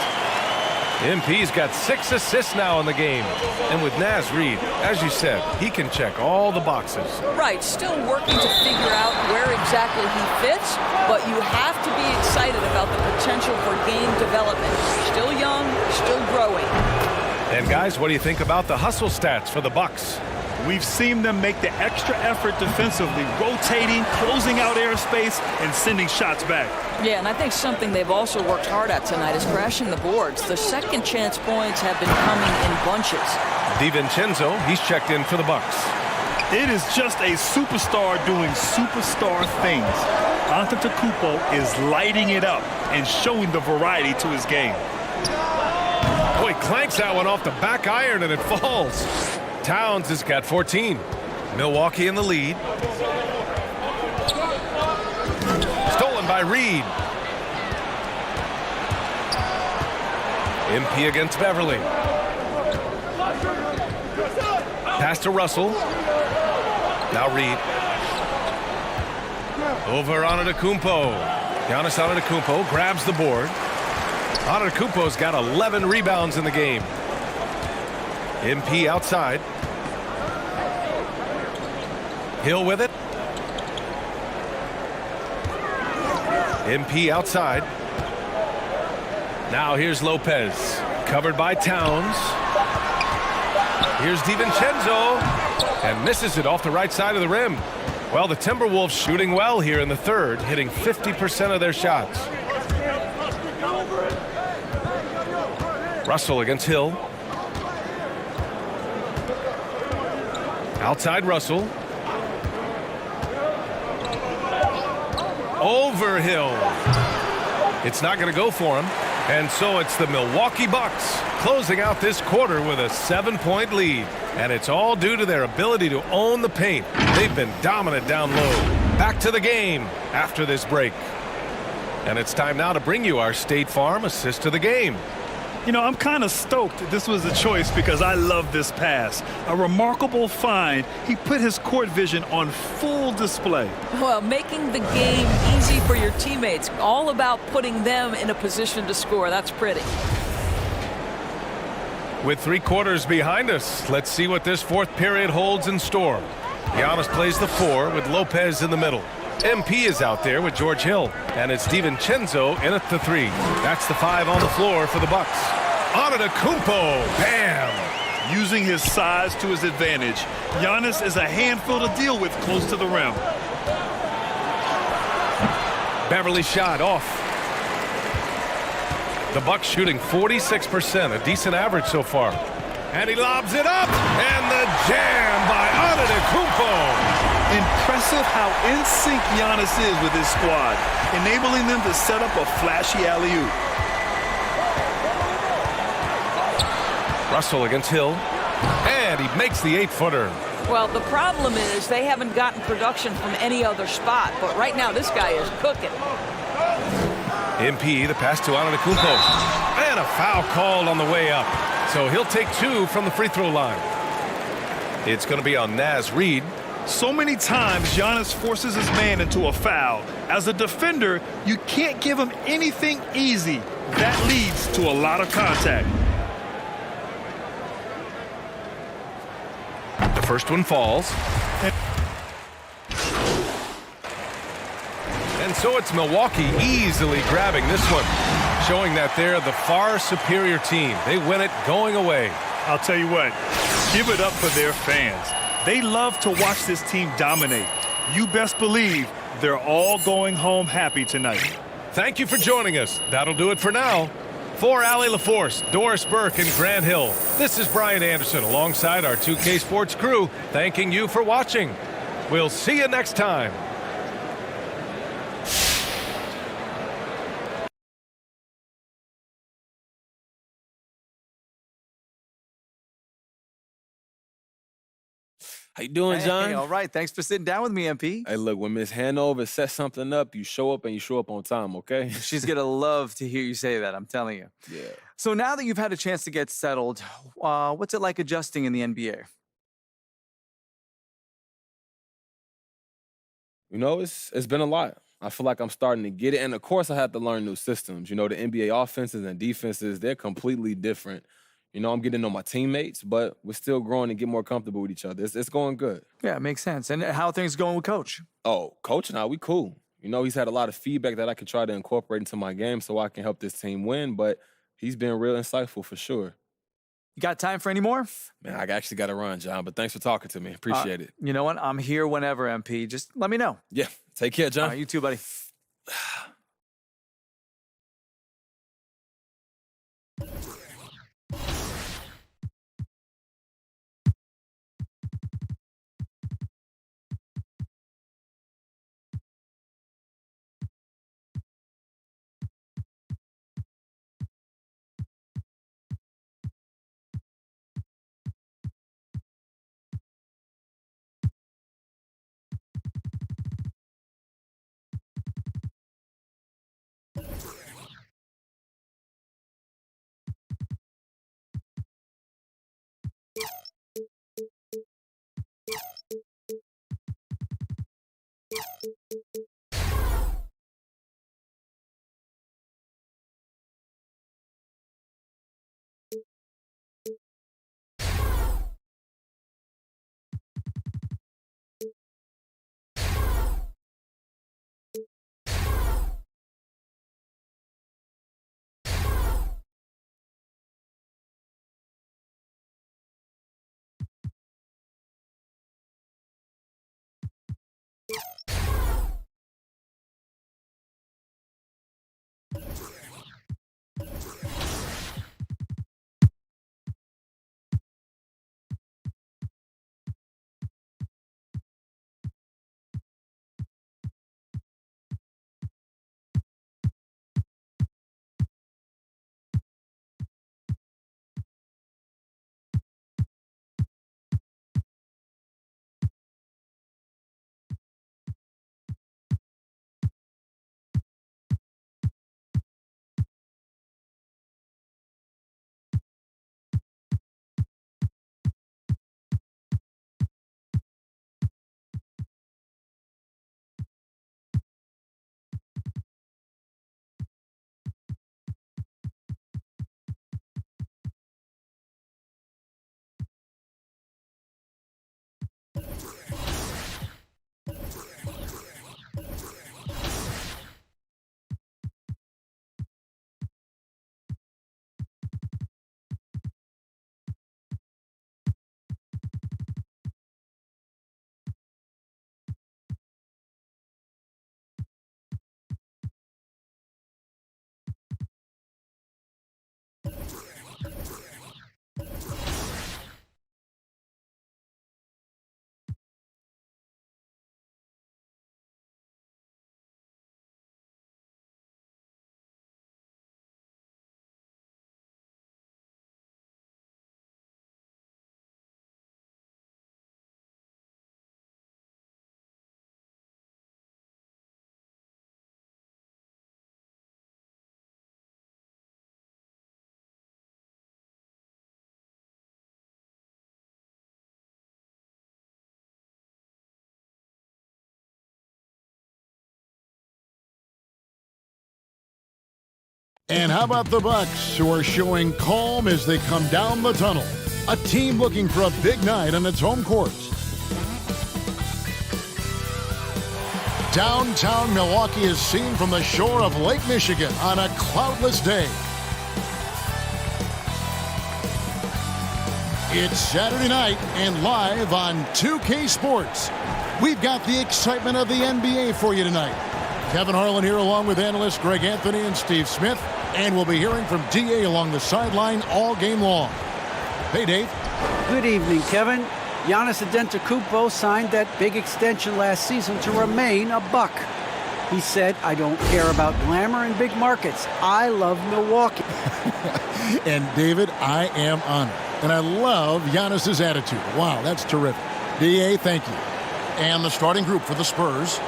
MP's got 6 assists now in the game. And with Naz Reid, as you said, he can check all the boxes. Right, still working to figure out where exactly he fits, but you have to be excited about the potential for game development. Still young, still growing. And guys, what do you think about the hustle stats for the Bucks? We've seen them make the extra effort defensively, rotating, closing out airspace, and sending shots back. Yeah, and I think something they've also worked hard at tonight is crashing the boards. The second chance points have been coming in bunches. DiVincenzo, he's checked in for the Bucks. It is just a superstar doing superstar things. Antetokounmpo is lighting it up and showing the variety to his game. Oh, he clanks that one off the back iron and it falls. Towns has got 14. Milwaukee in the lead. Stolen by Reed. MP against Beverly. Pass to Russell. Now Reed. Over Antetokounmpo. Giannis Antetokounmpo grabs the board. Antetokounmpo's got 11 rebounds in the game. MP outside. Hill with it. MP outside. Now here's Lopez. Covered by Towns. Here's DiVincenzo. And misses it off the right side of the rim. Well, the Timberwolves shooting well here in the third, hitting 50% of their shots. Russell against Hill. Outside Russell. Over Hill. It's not going to go for him. And so it's the Milwaukee Bucks closing out this quarter with a 7-point lead. And it's all due to their ability to own the paint. They've been dominant down low. Back to the game after this break. And it's time now to bring you our State Farm assist to the game. You know, I'm kind of stoked this was a choice because I love this pass. A remarkable find. He put his court vision on full display. Well, making the game easy for your teammates. All about putting them in a position to score. That's pretty. With 3 quarters behind us, let's see what this fourth period holds in store. Giannis plays the 4 with Lopez in the middle. MP is out there with George Hill, and it's DiVincenzo in at the 3. That's the 5 on the floor for the Bucks. Antetokounmpo, bam! Using his size to his advantage, Giannis is a handful to deal with close to the rim. Beverly shot off. The Bucks shooting 46%, a decent average so far. And he lobs it up, and the jam by Antetokounmpo. Impressive how in sync Giannis is with his squad, enabling them to set up a flashy alley-oop. Russell against Hill, and he makes the 8-footer. Well, the problem is they haven't gotten production from any other spot, but right now this guy is cooking. MP, the pass to Antetokounmpo, and a foul called on the way up. So he'll take 2 from the free throw line. It's going to be on Naz Reid. So many times Giannis forces his man into a foul. As a defender, you can't give him anything easy. That leads to a lot of contact. The first one falls. And so it's Milwaukee easily grabbing this one, showing that they're the far superior team. They win it going away. I'll tell you what, give it up for their fans. They love to watch this team dominate. You best believe they're all going home happy tonight. Thank you for joining us. That'll do it for now. For Allie LaForce, Doris Burke, and Grant Hill, this is Brian Anderson alongside our 2K Sports crew, thanking you for watching. We'll see you next time. How you doing, John? Hey, all right. Thanks for sitting down with me, MP. Hey, look, when Miss Hanover sets something up, you show up and you show up on time, okay? She's going to love to hear you say that, I'm telling you. Yeah. So now that you've had a chance to get settled, what's it like adjusting in the NBA? You know, it's been a lot. I feel like I'm starting to get it. And, of course, I have to learn new systems. You know, the NBA offenses and defenses, they're completely different. You know, I'm getting to know my teammates, but we're still growing and get more comfortable with each other. It's going good. Yeah, it makes sense. And how are things going with Coach? Oh, Coach and I, we cool. You know, he's had a lot of feedback that I can try to incorporate into my game so I can help this team win, but he's been real insightful for sure. You got time for any more? Man, I actually got to run, John, but thanks for talking to me. Appreciate it. You know what? I'm here whenever, MP. Just let me know. Yeah, take care, John. You too, buddy. And how about the Bucks, who are showing calm as they come down the tunnel? A team looking for a big night on its home court. Downtown Milwaukee is seen from the shore of Lake Michigan on a cloudless day. It's Saturday night and live on 2K Sports. We've got the excitement of the NBA for you tonight. Kevin Harlan here along with analysts Greg Anthony and Steve Smith. And we'll be hearing from DA along the sideline all game long. Hey, Dave. Good evening, Kevin. Giannis Antetokounmpo signed that big extension last season to remain a Buck. He said, "I don't care about glamour and big markets. I love Milwaukee." And, David, I am honored. And I love Giannis's attitude. Wow, that's terrific. DA, thank you. And the starting group for the Spurs.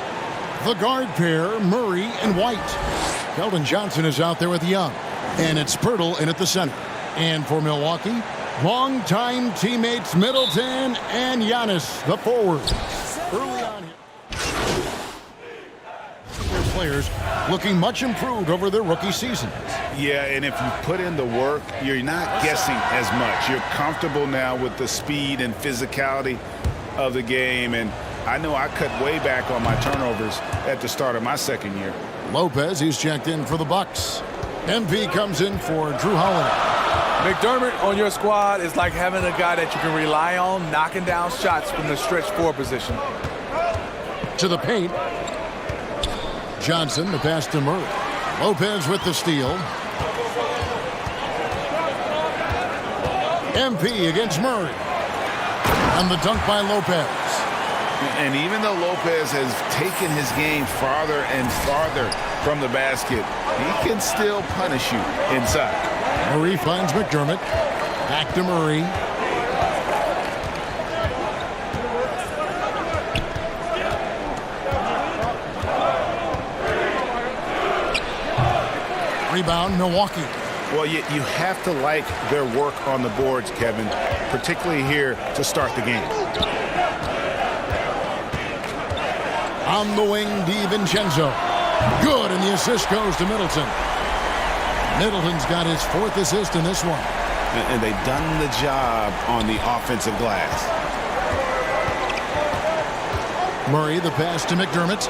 The guard pair, Murray and White. Keldon Johnson is out there with Young. And it's Pirtle in at the center. And for Milwaukee, longtime teammates Middleton and Giannis, the forward. Early on here. players looking much improved over their rookie seasons. Yeah, and if you put in the work, you're not guessing as much. You're comfortable now with the speed and physicality of the game, and I know I cut way back on my turnovers at the start of my second year. Lopez, he's checked in for the Bucks. MP comes in for Drew Holiday. McDermott on your squad is like having a guy that you can rely on knocking down shots from the stretch four position. To the paint. Johnson, the pass to Murray. Lopez with the steal. MP against Murray. And the dunk by Lopez. And even though Lopez has taken his game farther and farther from the basket, he can still punish you inside. Murray finds McDermott. Back to Murray. Rebound, Milwaukee. Well, you have to like their work on the boards, Kevin, particularly here to start the game. On the wing, DiVincenzo. Good, and the assist goes to Middleton. Middleton's got his fourth assist in this one. And they've done the job on the offensive glass. Murray, the pass to McDermott.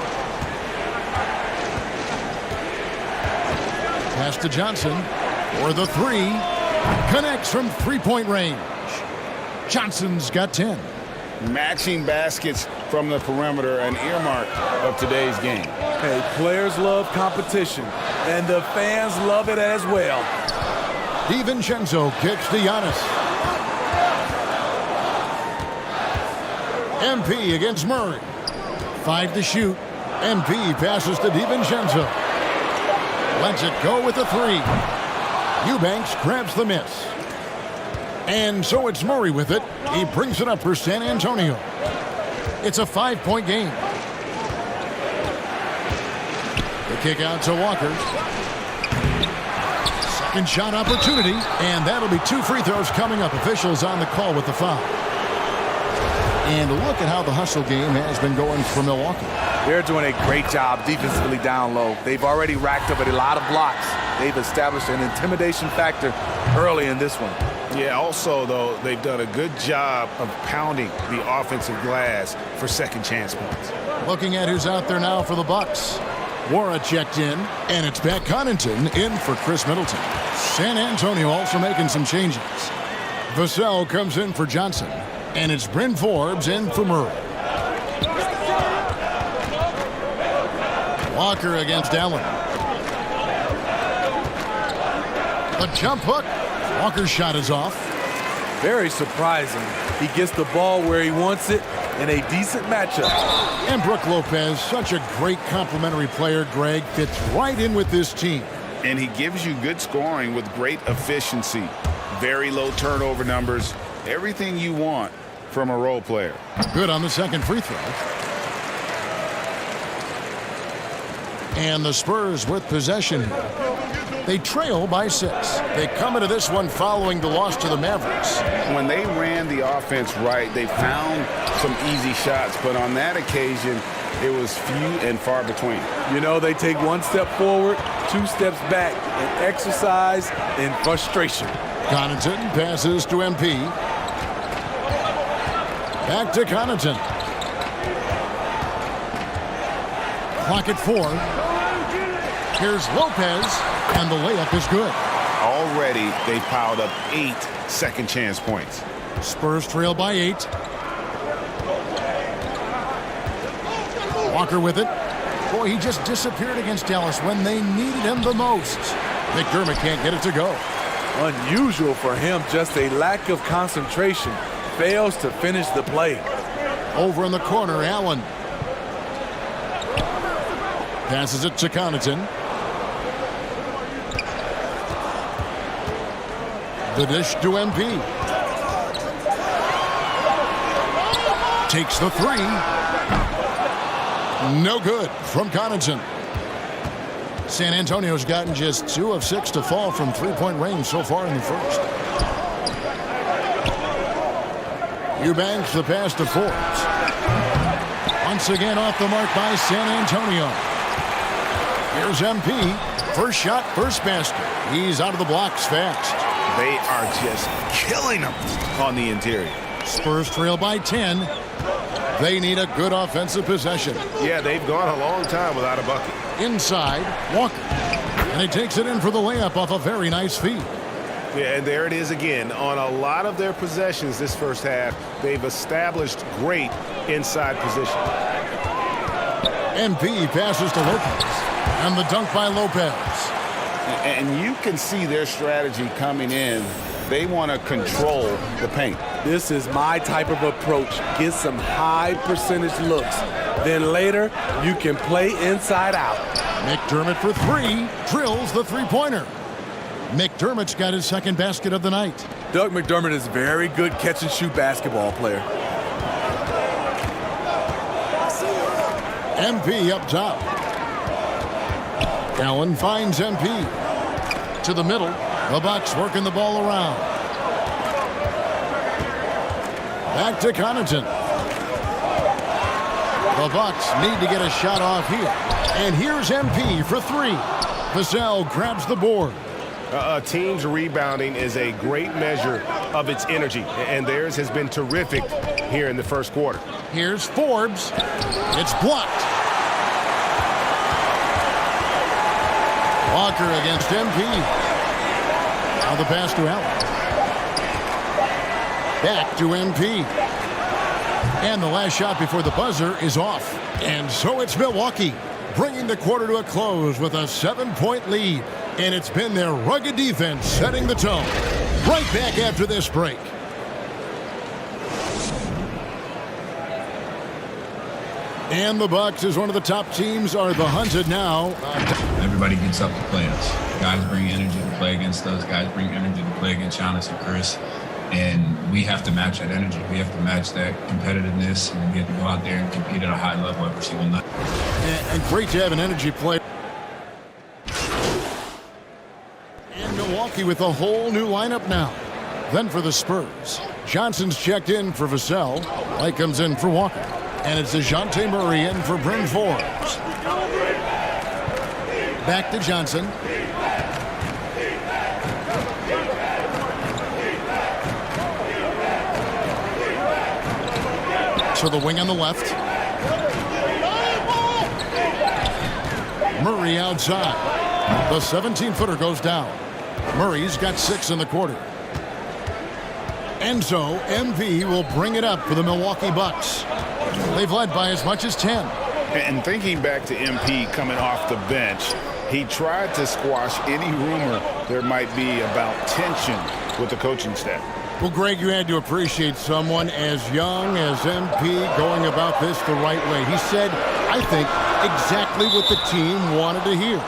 Pass to Johnson. For the three. Connects from three-point range. Johnson's got 10. Matching baskets from the perimeter, an earmark of today's game. Hey, players love competition, and the fans love it as well. DiVincenzo kicks to Giannis. MP against Murray. 5 to shoot. MP passes to DiVincenzo. Lets it go with the three. Eubanks grabs the miss. And so it's Murray with it. He brings it up for San Antonio. It's a 5-point game. The kick out to Walker. Second shot opportunity, and that'll be 2 free throws coming up. Officials on the call with the foul. And look at how the hustle game has been going for Milwaukee. They're doing a great job defensively down low. They've already racked up a lot of blocks. They've established an intimidation factor early in this one. Yeah, also, though, they've done a good job of pounding the offensive glass for second chance points. Looking at who's out there now for the Bucks. Wara checked in, and it's Pat Connaughton in for Chris Middleton. San Antonio also making some changes. Vassell comes in for Johnson, and it's Bryn Forbes in for Murray. Walker against Allen. The jump hook. Walker's shot is off. Very surprising. He gets the ball where he wants it in a decent matchup. And Brook Lopez, such a great complimentary player, Greg, fits right in with this team. And he gives you good scoring with great efficiency. Very low turnover numbers. Everything you want from a role player. Good on the second free throw. And the Spurs with possession. They trail by 6. They come into this one following the loss to the Mavericks. When they ran the offense right, they found some easy shots, but on that occasion, it was few and far between. You know, they take 1 step forward, 2 steps back, and exercise in frustration. Connaughton passes to MP. Back to Connaughton. Clock at 4. Here's Lopez, and the layup is good. Already, they piled up 8 second chance points. Spurs trail by 8. Walker with it. Boy, he just disappeared against Dallas when they needed him the most. McDermott can't get it to go. Unusual for him, just a lack of concentration. Fails to finish the play. Over in the corner, Allen. Passes it to Connaughton. The dish to MP. Takes the 3. No good from Connaughton. San Antonio's gotten just 2 of 6 to fall from three-point range so far in the first. Eubanks the pass to Forbes. Once again off the mark by San Antonio. Here's MP. First shot, first basket. He's out of the blocks fast. They are just killing them on the interior. Spurs trail by 10. They need a good offensive possession. Yeah, they've gone a long time without a bucket. Inside, Walker. And he takes it in for the layup off a very nice feed. Yeah, and there it is again. On a lot of their possessions this first half, they've established great inside position. MP passes to Lopez. And the dunk by Lopez. And you can see their strategy coming in. They want to control the paint. This is my type of approach. Get some high percentage looks. Then later, you can play inside out. McDermott for three. Drills the three-pointer. McDermott's got his second basket of the night. Doug McDermott is a very good catch-and-shoot basketball player. MP up top. Allen finds MP. To the middle. The Bucks working the ball around. Back to Connaughton. The Bucks need to get a shot off here. And here's MP for three. Vassell grabs the board. A team's rebounding is a great measure of its energy, and theirs has been terrific here in the first quarter. Here's Forbes. It's blocked. Walker against MP. Now the pass to Allen. Back to MP. And the last shot before the buzzer is off. And so it's Milwaukee, bringing the quarter to a close with a 7-point lead. And it's been their rugged defense setting the tone. Right back after this break. And the Bucks, as one of the top teams, are the hunted now. Everybody gets up to play us. Guys bring energy to play against us. Guys bring energy to play against Giannis and Chris. And we have to match that energy. We have to match that competitiveness, and we have to go out there and compete at a high level every single night. And great to have an energy player. And Milwaukee with a whole new lineup now. Then for the Spurs, Johnson's checked in for Vassell. Light comes in for Walker. And it's DeJounte Murray in for Bryn Forbes. Back to Johnson. To the wing on the left. Murray outside. The 17-footer goes down. Murray's got 6 in the quarter. And so MP will bring it up for the Milwaukee Bucks. They've led by as much as 10. And thinking back to MP coming off the bench, he tried to squash any rumor there might be about tension with the coaching staff. Well, Greg, you had to appreciate someone as young as MP going about this the right way. He said, I think, exactly what the team wanted to hear.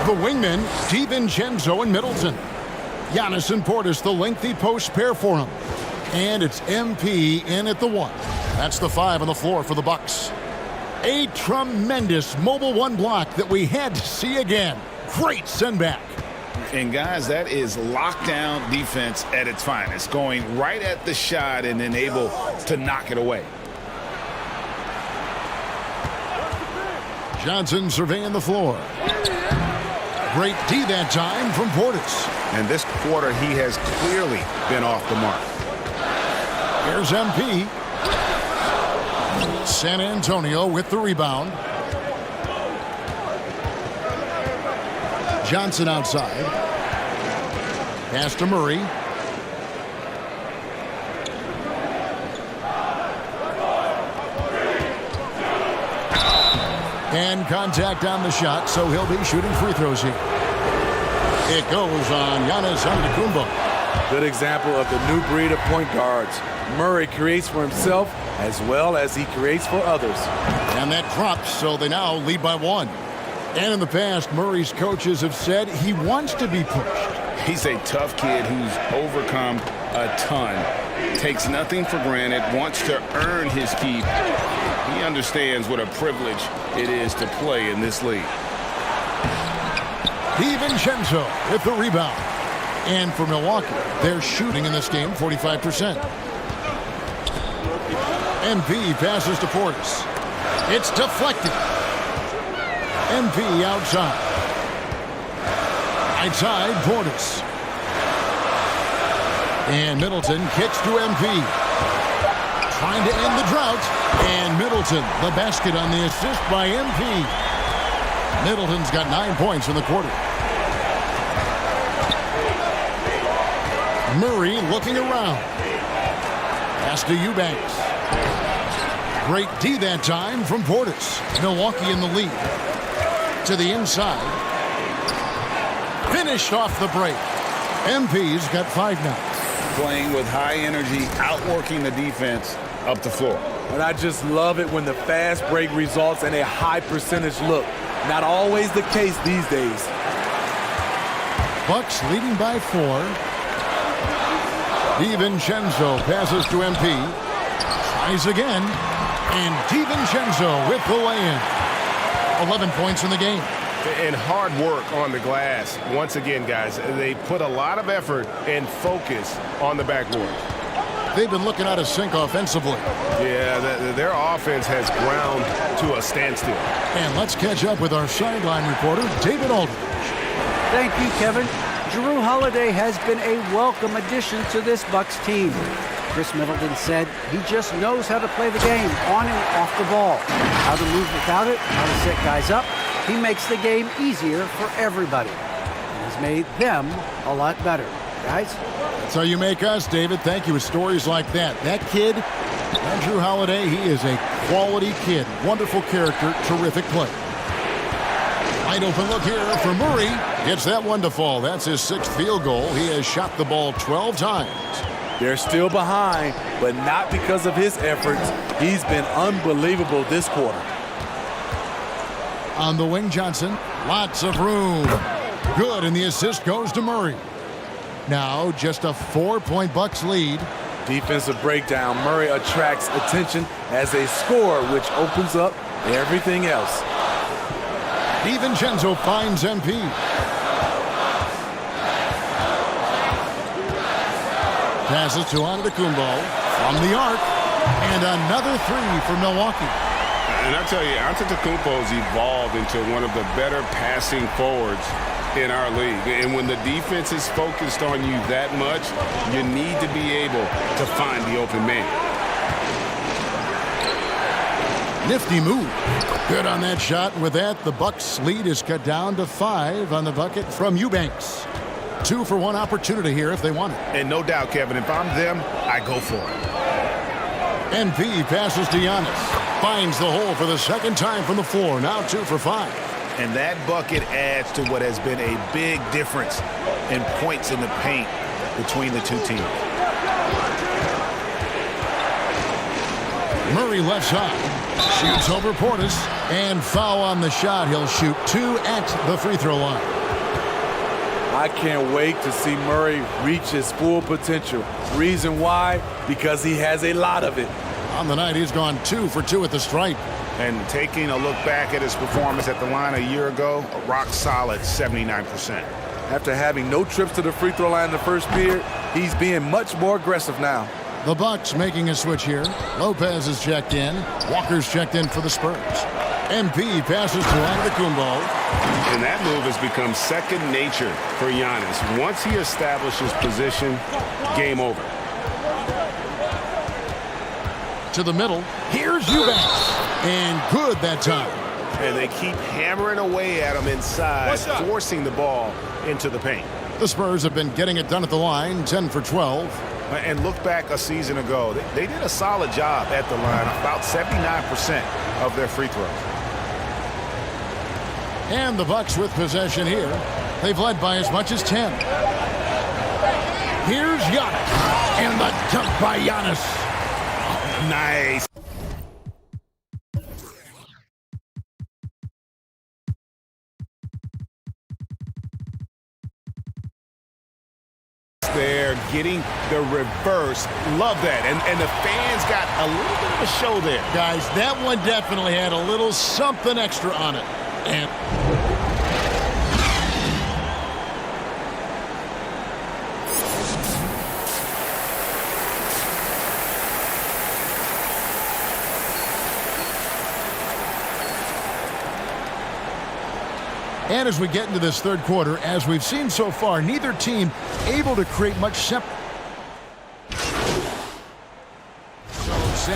The wingmen, DiVincenzo and Middleton. Giannis and Portis, the lengthy post pair for him. And it's MP in at the 1. That's the 5 on the floor for the Bucks. A tremendous mobile 1 block that we had to see again. Great send back. And guys, that is lockdown defense at its finest, going right at the shot and then able to knock it away. Johnson surveying the floor. Great D that time from Portis. And this quarter, he has clearly been off the mark. Here's MP. San Antonio with the rebound. Johnson outside. Pass to Murray. And contact on the shot, so he'll be shooting free throws here. It goes on Giannis Antetokounmpo. Good example of the new breed of point guards. Murray creates for himself as well as he creates for others. And that drops, so they now lead by 1. And in the past, Murray's coaches have said he wants to be pushed. He's a tough kid who's overcome a ton, takes nothing for granted, wants to earn his keep. He understands what a privilege it is to play in this league. DiVincenzo with the rebound. And for Milwaukee, they're shooting in this game 45%. MP passes to Portis. It's deflected. MP outside. Right side, Portis. And Middleton kicks to MP. Trying to end the drought. And Middleton, the basket on the assist by MP. Middleton's got 9 points in the quarter. Murray looking around. Pass to Eubanks. Great D that time from Portis. Milwaukee in the lead. To the inside. Finished off the break. MP's got 5 now. Playing with high energy, outworking the defense up the floor. And I just love it when the fast break results in a high percentage look. Not always the case these days. Bucks leading by 4. DiVincenzo passes to MP. Tries again. And DiVincenzo with the lay-in. 11 points in the game. And hard work on the glass. Once again, guys, they put a lot of effort and focus on the backboard. They've been looking out of sync offensively. Yeah, their offense has ground to a standstill. And let's catch up with our sideline reporter, David Aldridge. Thank you, Kevin. Jrue Holiday has been a welcome addition to this Bucks team. Chris Middleton said he just knows how to play the game on and off the ball. How to move without it, how to set guys up. He makes the game easier for everybody. And has made them a lot better. Guys? That's how you make us, David. Thank you with stories like that. That kid, Jrue Holiday, he is a quality kid. Wonderful character, terrific play. Wide open look here for Murray. Gets that one to fall. That's his 6th field goal. He has shot the ball 12 times. They're still behind, but not because of his efforts. He's been unbelievable this quarter. On the wing, Johnson. Lots of room. Good, and the assist goes to Murray. Now just a 4-point Bucks lead. Defensive breakdown. Murray attracts attention as a scorer, which opens up everything else. DiVincenzo finds MP. Passes to Antetokounmpo from the arc. And another 3 for Milwaukee. And I tell you, Antetokounmpo's evolved into one of the better passing forwards in our league. And when the defense is focused on you that much, you need to be able to find the open man. Nifty move. Good on that shot. With that, the Bucks lead is cut down to 5 on the bucket from Eubanks. 2 for 1 opportunity here if they want it. And no doubt, Kevin, if I'm them, I go for it. NP passes to Giannis. Finds the hole for the 2nd time from the floor. Now 2 for 5. And that bucket adds to what has been a big difference in points in the paint between the two teams. Murray left side. Shoots over Portis. And foul on the shot. He'll shoot 2 at the free throw line. I can't wait to see Murray reach his full potential. Reason why? Because he has a lot of it. On the night, he's gone 2 for 2 at the stripe. And taking a look back at his performance at the line a year ago, a rock-solid 79%. After having no trips to the free throw line in the first period, he's being much more aggressive now. The Bucks making a switch here. Lopez is checked in. Walker's checked in for the Spurs. MP passes to Antetokounmpo. And that move has become second nature for Giannis. Once he establishes position, game over. To the middle. Here's Eubanks. And good that time. And they keep hammering away at him inside, forcing the ball into the paint. The Spurs have been getting it done at the line, 10 for 12. And look back a season ago. They did a solid job at the line, about 79% of their free throws. And the Bucks with possession here. They've led by as much as 10. Here's Giannis. And the dunk by Giannis. Nice. There, getting the reverse. Love that. And the fans got a little bit of a show there. Guys, that one definitely had a little something extra on it. And And as we get into this third quarter, as we've seen so far, neither team able to create much San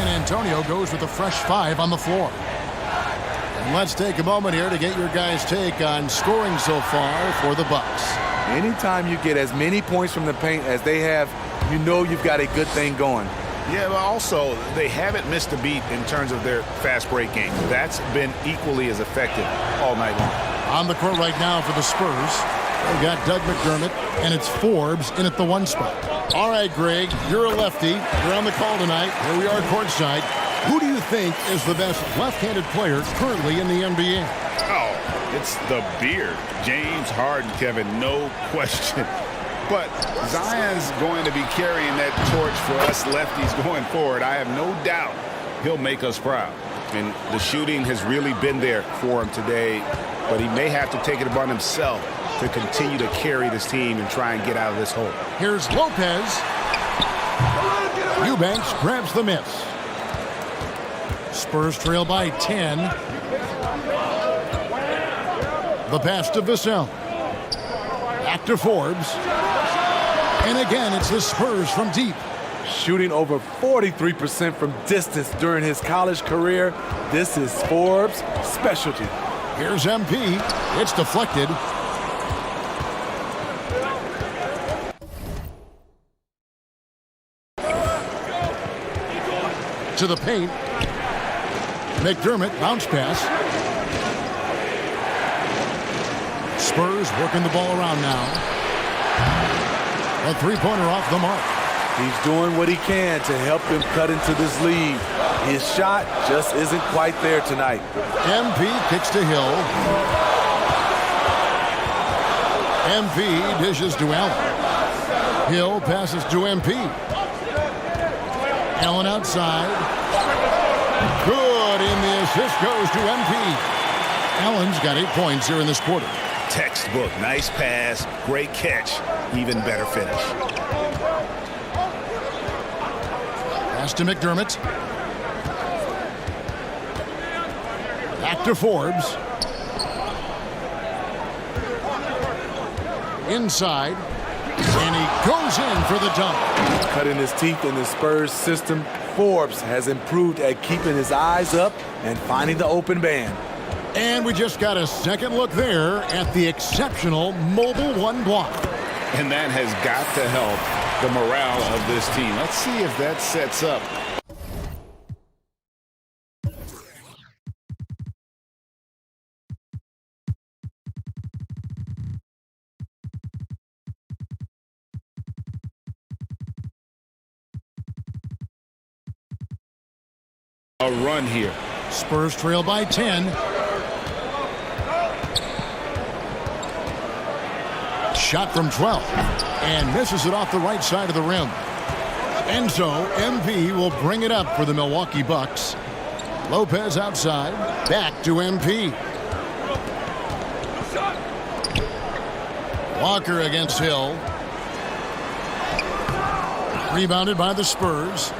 Antonio goes with a fresh 5 on the floor. And let's take a moment here to get your guys' take on scoring so far for the Bucks. Anytime you get as many points from the paint as they have, you know you've got a good thing going. Yeah, but also they haven't missed a beat in terms of their fast break game. That's been equally as effective all night long. On the court right now for the Spurs, they've got Doug McDermott, and it's Forbes in at the 1 spot. All right, Greg, you're a lefty. You're on the call tonight. Here we are courtside. Who do you think is the best left-handed player currently in the NBA? Oh, it's the beard. James Harden, Kevin, no question. But Zion's going to be carrying that torch for us lefties going forward. I have no doubt he'll make us proud. And the shooting has really been there for him today, but he may have to take it upon himself to continue to carry this team and try and get out of this hole. Here's Lopez. Eubanks grabs the miss. Spurs trail by 10. The pass to Vassell. Back to Forbes. And again, it's the Spurs from deep. Shooting over 43% from distance during his college career. This is Forbes' specialty. Here's MP. It's deflected. To the paint. McDermott, bounce pass. Spurs working the ball around now. A three-pointer off the mark. He's doing what he can to help him cut into this lead. His shot just isn't quite there tonight. MP kicks to Hill. MP dishes to Allen. Hill passes to MP. Allen outside. Good, and the assist goes to MP. Allen's got 8 points here in this quarter. Textbook, nice pass, great catch, even better finish. Pass to McDermott. Back to Forbes. Inside. And he goes in for the dunk. Cutting his teeth in the Spurs system, Forbes has improved at keeping his eyes up and finding the open man. And we just got a second look there at the exceptional Mobile 1 block. And that has got to help the morale of this team. Let's see if that sets up. A run here. Spurs trail by 10. Shot from 12 and misses it off the right side of the rim. And so MP will bring it up for the Milwaukee Bucks. Lopez outside, back to MP. Walker against Hill. Rebounded by the Spurs.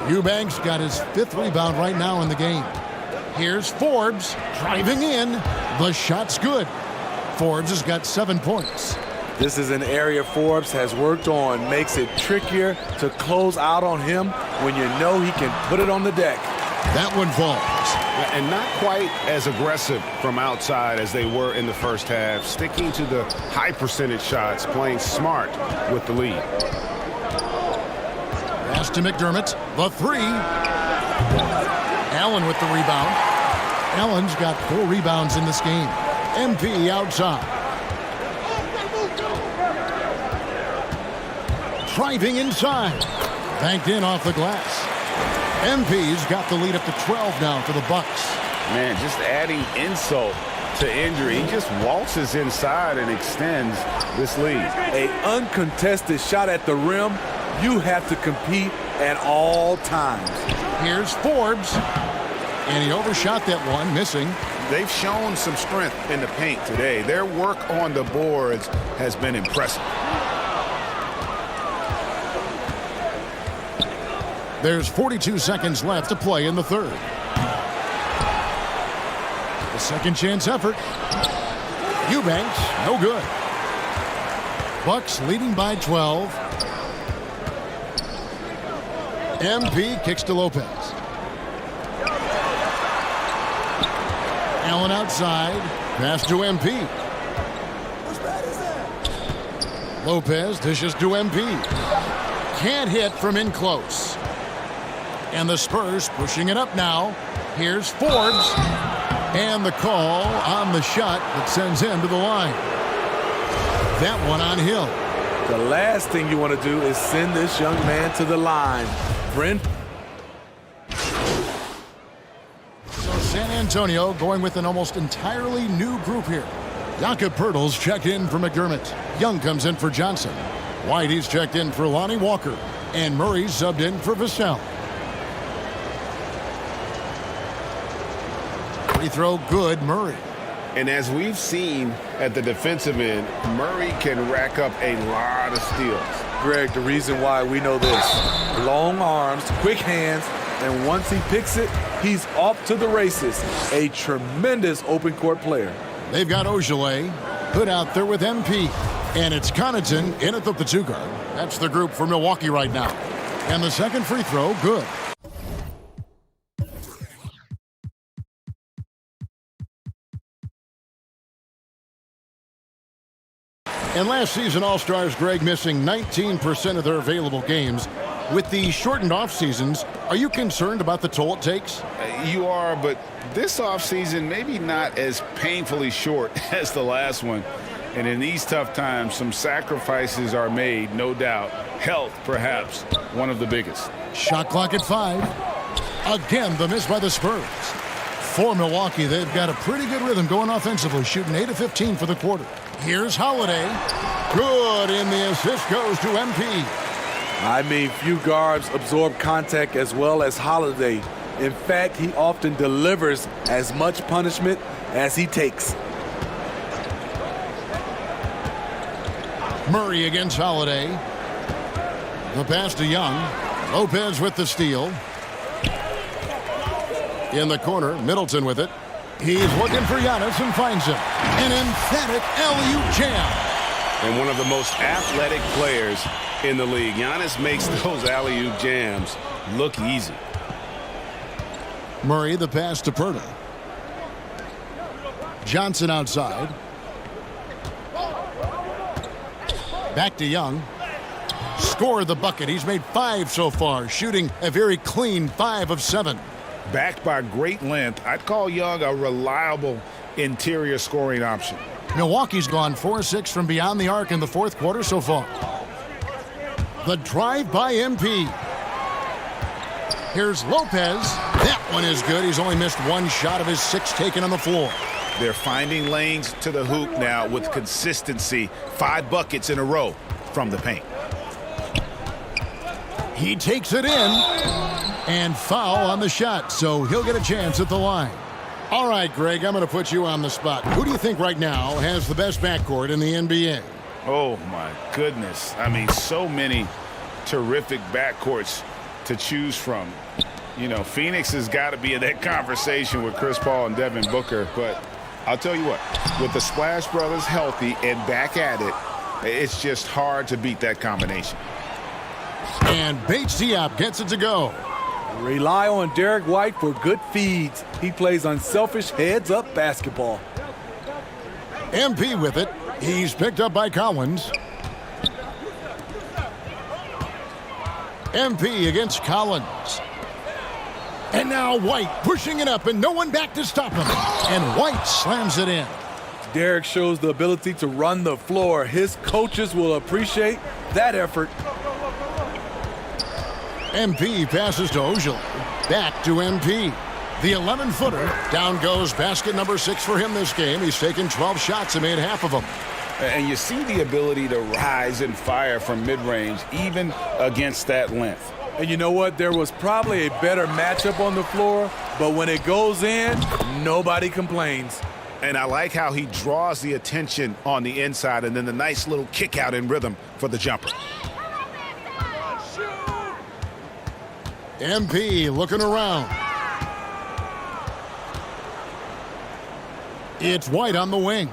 Eubanks got his 5th rebound right now in the game. Here's Forbes driving in. The shot's good. Forbes has got 7 points. This is an area Forbes has worked on. Makes it trickier to close out on him when you know he can put it on the deck. That one falls. And not quite as aggressive from outside as they were in the first half. Sticking to the high percentage shots, playing smart with the lead. Pass to McDermott. The 3. Allen with the rebound. Allen's got 4 rebounds in this game. MP outside. Driving inside. Banked in off the glass. MP's got the lead up to 12 now for the Bucks. Man, just adding insult to injury. He just waltzes inside and extends this lead. An uncontested shot at the rim. You have to compete at all times. Here's Forbes. And he overshot that one, missing. They've shown some strength in the paint today. Their work on the boards has been impressive. There's 42 seconds left to play in the third. The second chance effort. Eubanks, no good. Bucks leading by 12. MP kicks to Lopez. Allen outside. Pass to MP. Lopez dishes to MP. Can't hit from in close. And the Spurs pushing it up now. Here's Forbes. And the call on the shot that sends him to the line. That one on Hill. The last thing you want to do is send this young man to the line. Brent. So San Antonio going with an almost entirely new group here. Jakob Poeltl's checked in for McDermott. Young comes in for Johnson. Whitey's checked in for Lonnie Walker. And Murray's subbed in for Vassell. Free throw good, Murray. And as we've seen at the defensive end, Murray can rack up a lot of steals. Greg, the reason why we know this. Long arms, quick hands, and once he picks it, he's off to the races. A tremendous open court player. They've got Ogilvy put out there with MP. And it's Connaughton in at the 2 guard. That's the group for Milwaukee right now. And the second free throw, good. And last season, All-Stars Greg missing 19% of their available games. With the shortened off seasons, are you concerned about the toll it takes? You are, but this offseason maybe not as painfully short as the last one. And in these tough times, some sacrifices are made, no doubt. Health, perhaps, one of the biggest. Shot clock at 5. Again, the miss by the Spurs. For Milwaukee, they've got a pretty good rhythm going offensively, shooting 8 of 15 for the quarter. Here's Holiday. Good, and the assist goes to MP. I mean, few guards absorb contact as well as Holiday. In fact, he often delivers as much punishment as he takes. Murray against Holiday. The pass to Young. Lopez with the steal. In the corner, Middleton with it. He's looking for Giannis and finds him. An emphatic alley-oop jam. And one of the most athletic players in the league. Giannis makes those alley-oop jams look easy. Murray, the pass to Poeltl. Johnson outside. Back to Young. Score the bucket. He's made 5 so far, shooting a very clean 5 of 7. Backed by great length, I'd call Young a reliable interior scoring option. Milwaukee's gone 4-6 from beyond the arc in the fourth quarter so far. The drive by MP. Here's Lopez. That one is good. He's only missed 1 shot of his 6 taken on the floor. They're finding lanes to the hoop now with consistency. 5 buckets in a row from the paint. He takes it in. And foul on the shot, so he'll get a chance at the line. All right, Greg, I'm going to put you on the spot. Who do you think right now has the best backcourt in the NBA? Oh, my goodness. I mean, so many terrific backcourts to choose from. You know, Phoenix has got to be in that conversation with Chris Paul and Devin Booker. But I'll tell you what, with the Splash Brothers healthy and back at it, it's just hard to beat that combination. And Bates Diop gets it to go. Rely on Derek White for good feeds. He plays unselfish heads-up basketball. MP with it. He's picked up by Collins. MP against Collins. And now White pushing it up and no one back to stop him. And White slams it in. Derek shows the ability to run the floor. His coaches will appreciate that effort. MP passes to Ojala. Back to MP. The 11-footer. Down goes basket number 6 for him this game. He's taken 12 shots and made half of them. And you see the ability to rise and fire from mid-range, even against that length. And you know what? There was probably a better matchup on the floor, but when it goes in, nobody complains. And I like how he draws the attention on the inside and then the nice little kick out in rhythm for the jumper. MP looking around. It's White on the wing.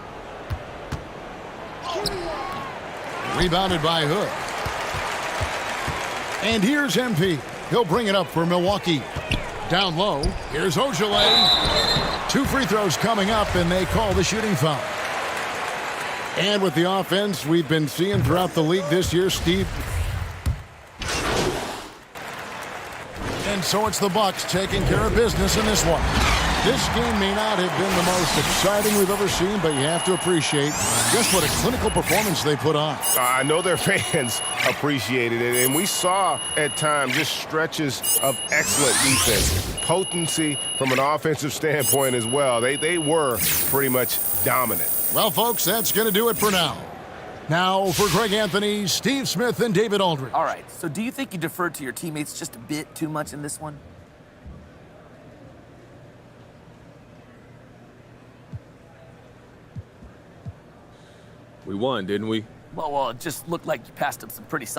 Rebounded by Hood. And here's MP. He'll bring it up for Milwaukee. Down low, here's Ojale. 2 free throws coming up, and they call the shooting foul. And with the offense we've been seeing throughout the league this year, Steve. And so it's the Bucks taking care of business in this one. This game may not have been the most exciting we've ever seen, but you have to appreciate just what a clinical performance they put on. I know their fans appreciated it, and we saw at times just stretches of excellent defense. Potency from an offensive standpoint as well. They were pretty much dominant. Well, folks, that's going to do it for now. Now for Greg Anthony, Steve Smith, and David Aldridge. All right, so do you think you deferred to your teammates just a bit too much in this one? We won, didn't we? Well, it just looked like you passed up some pretty solid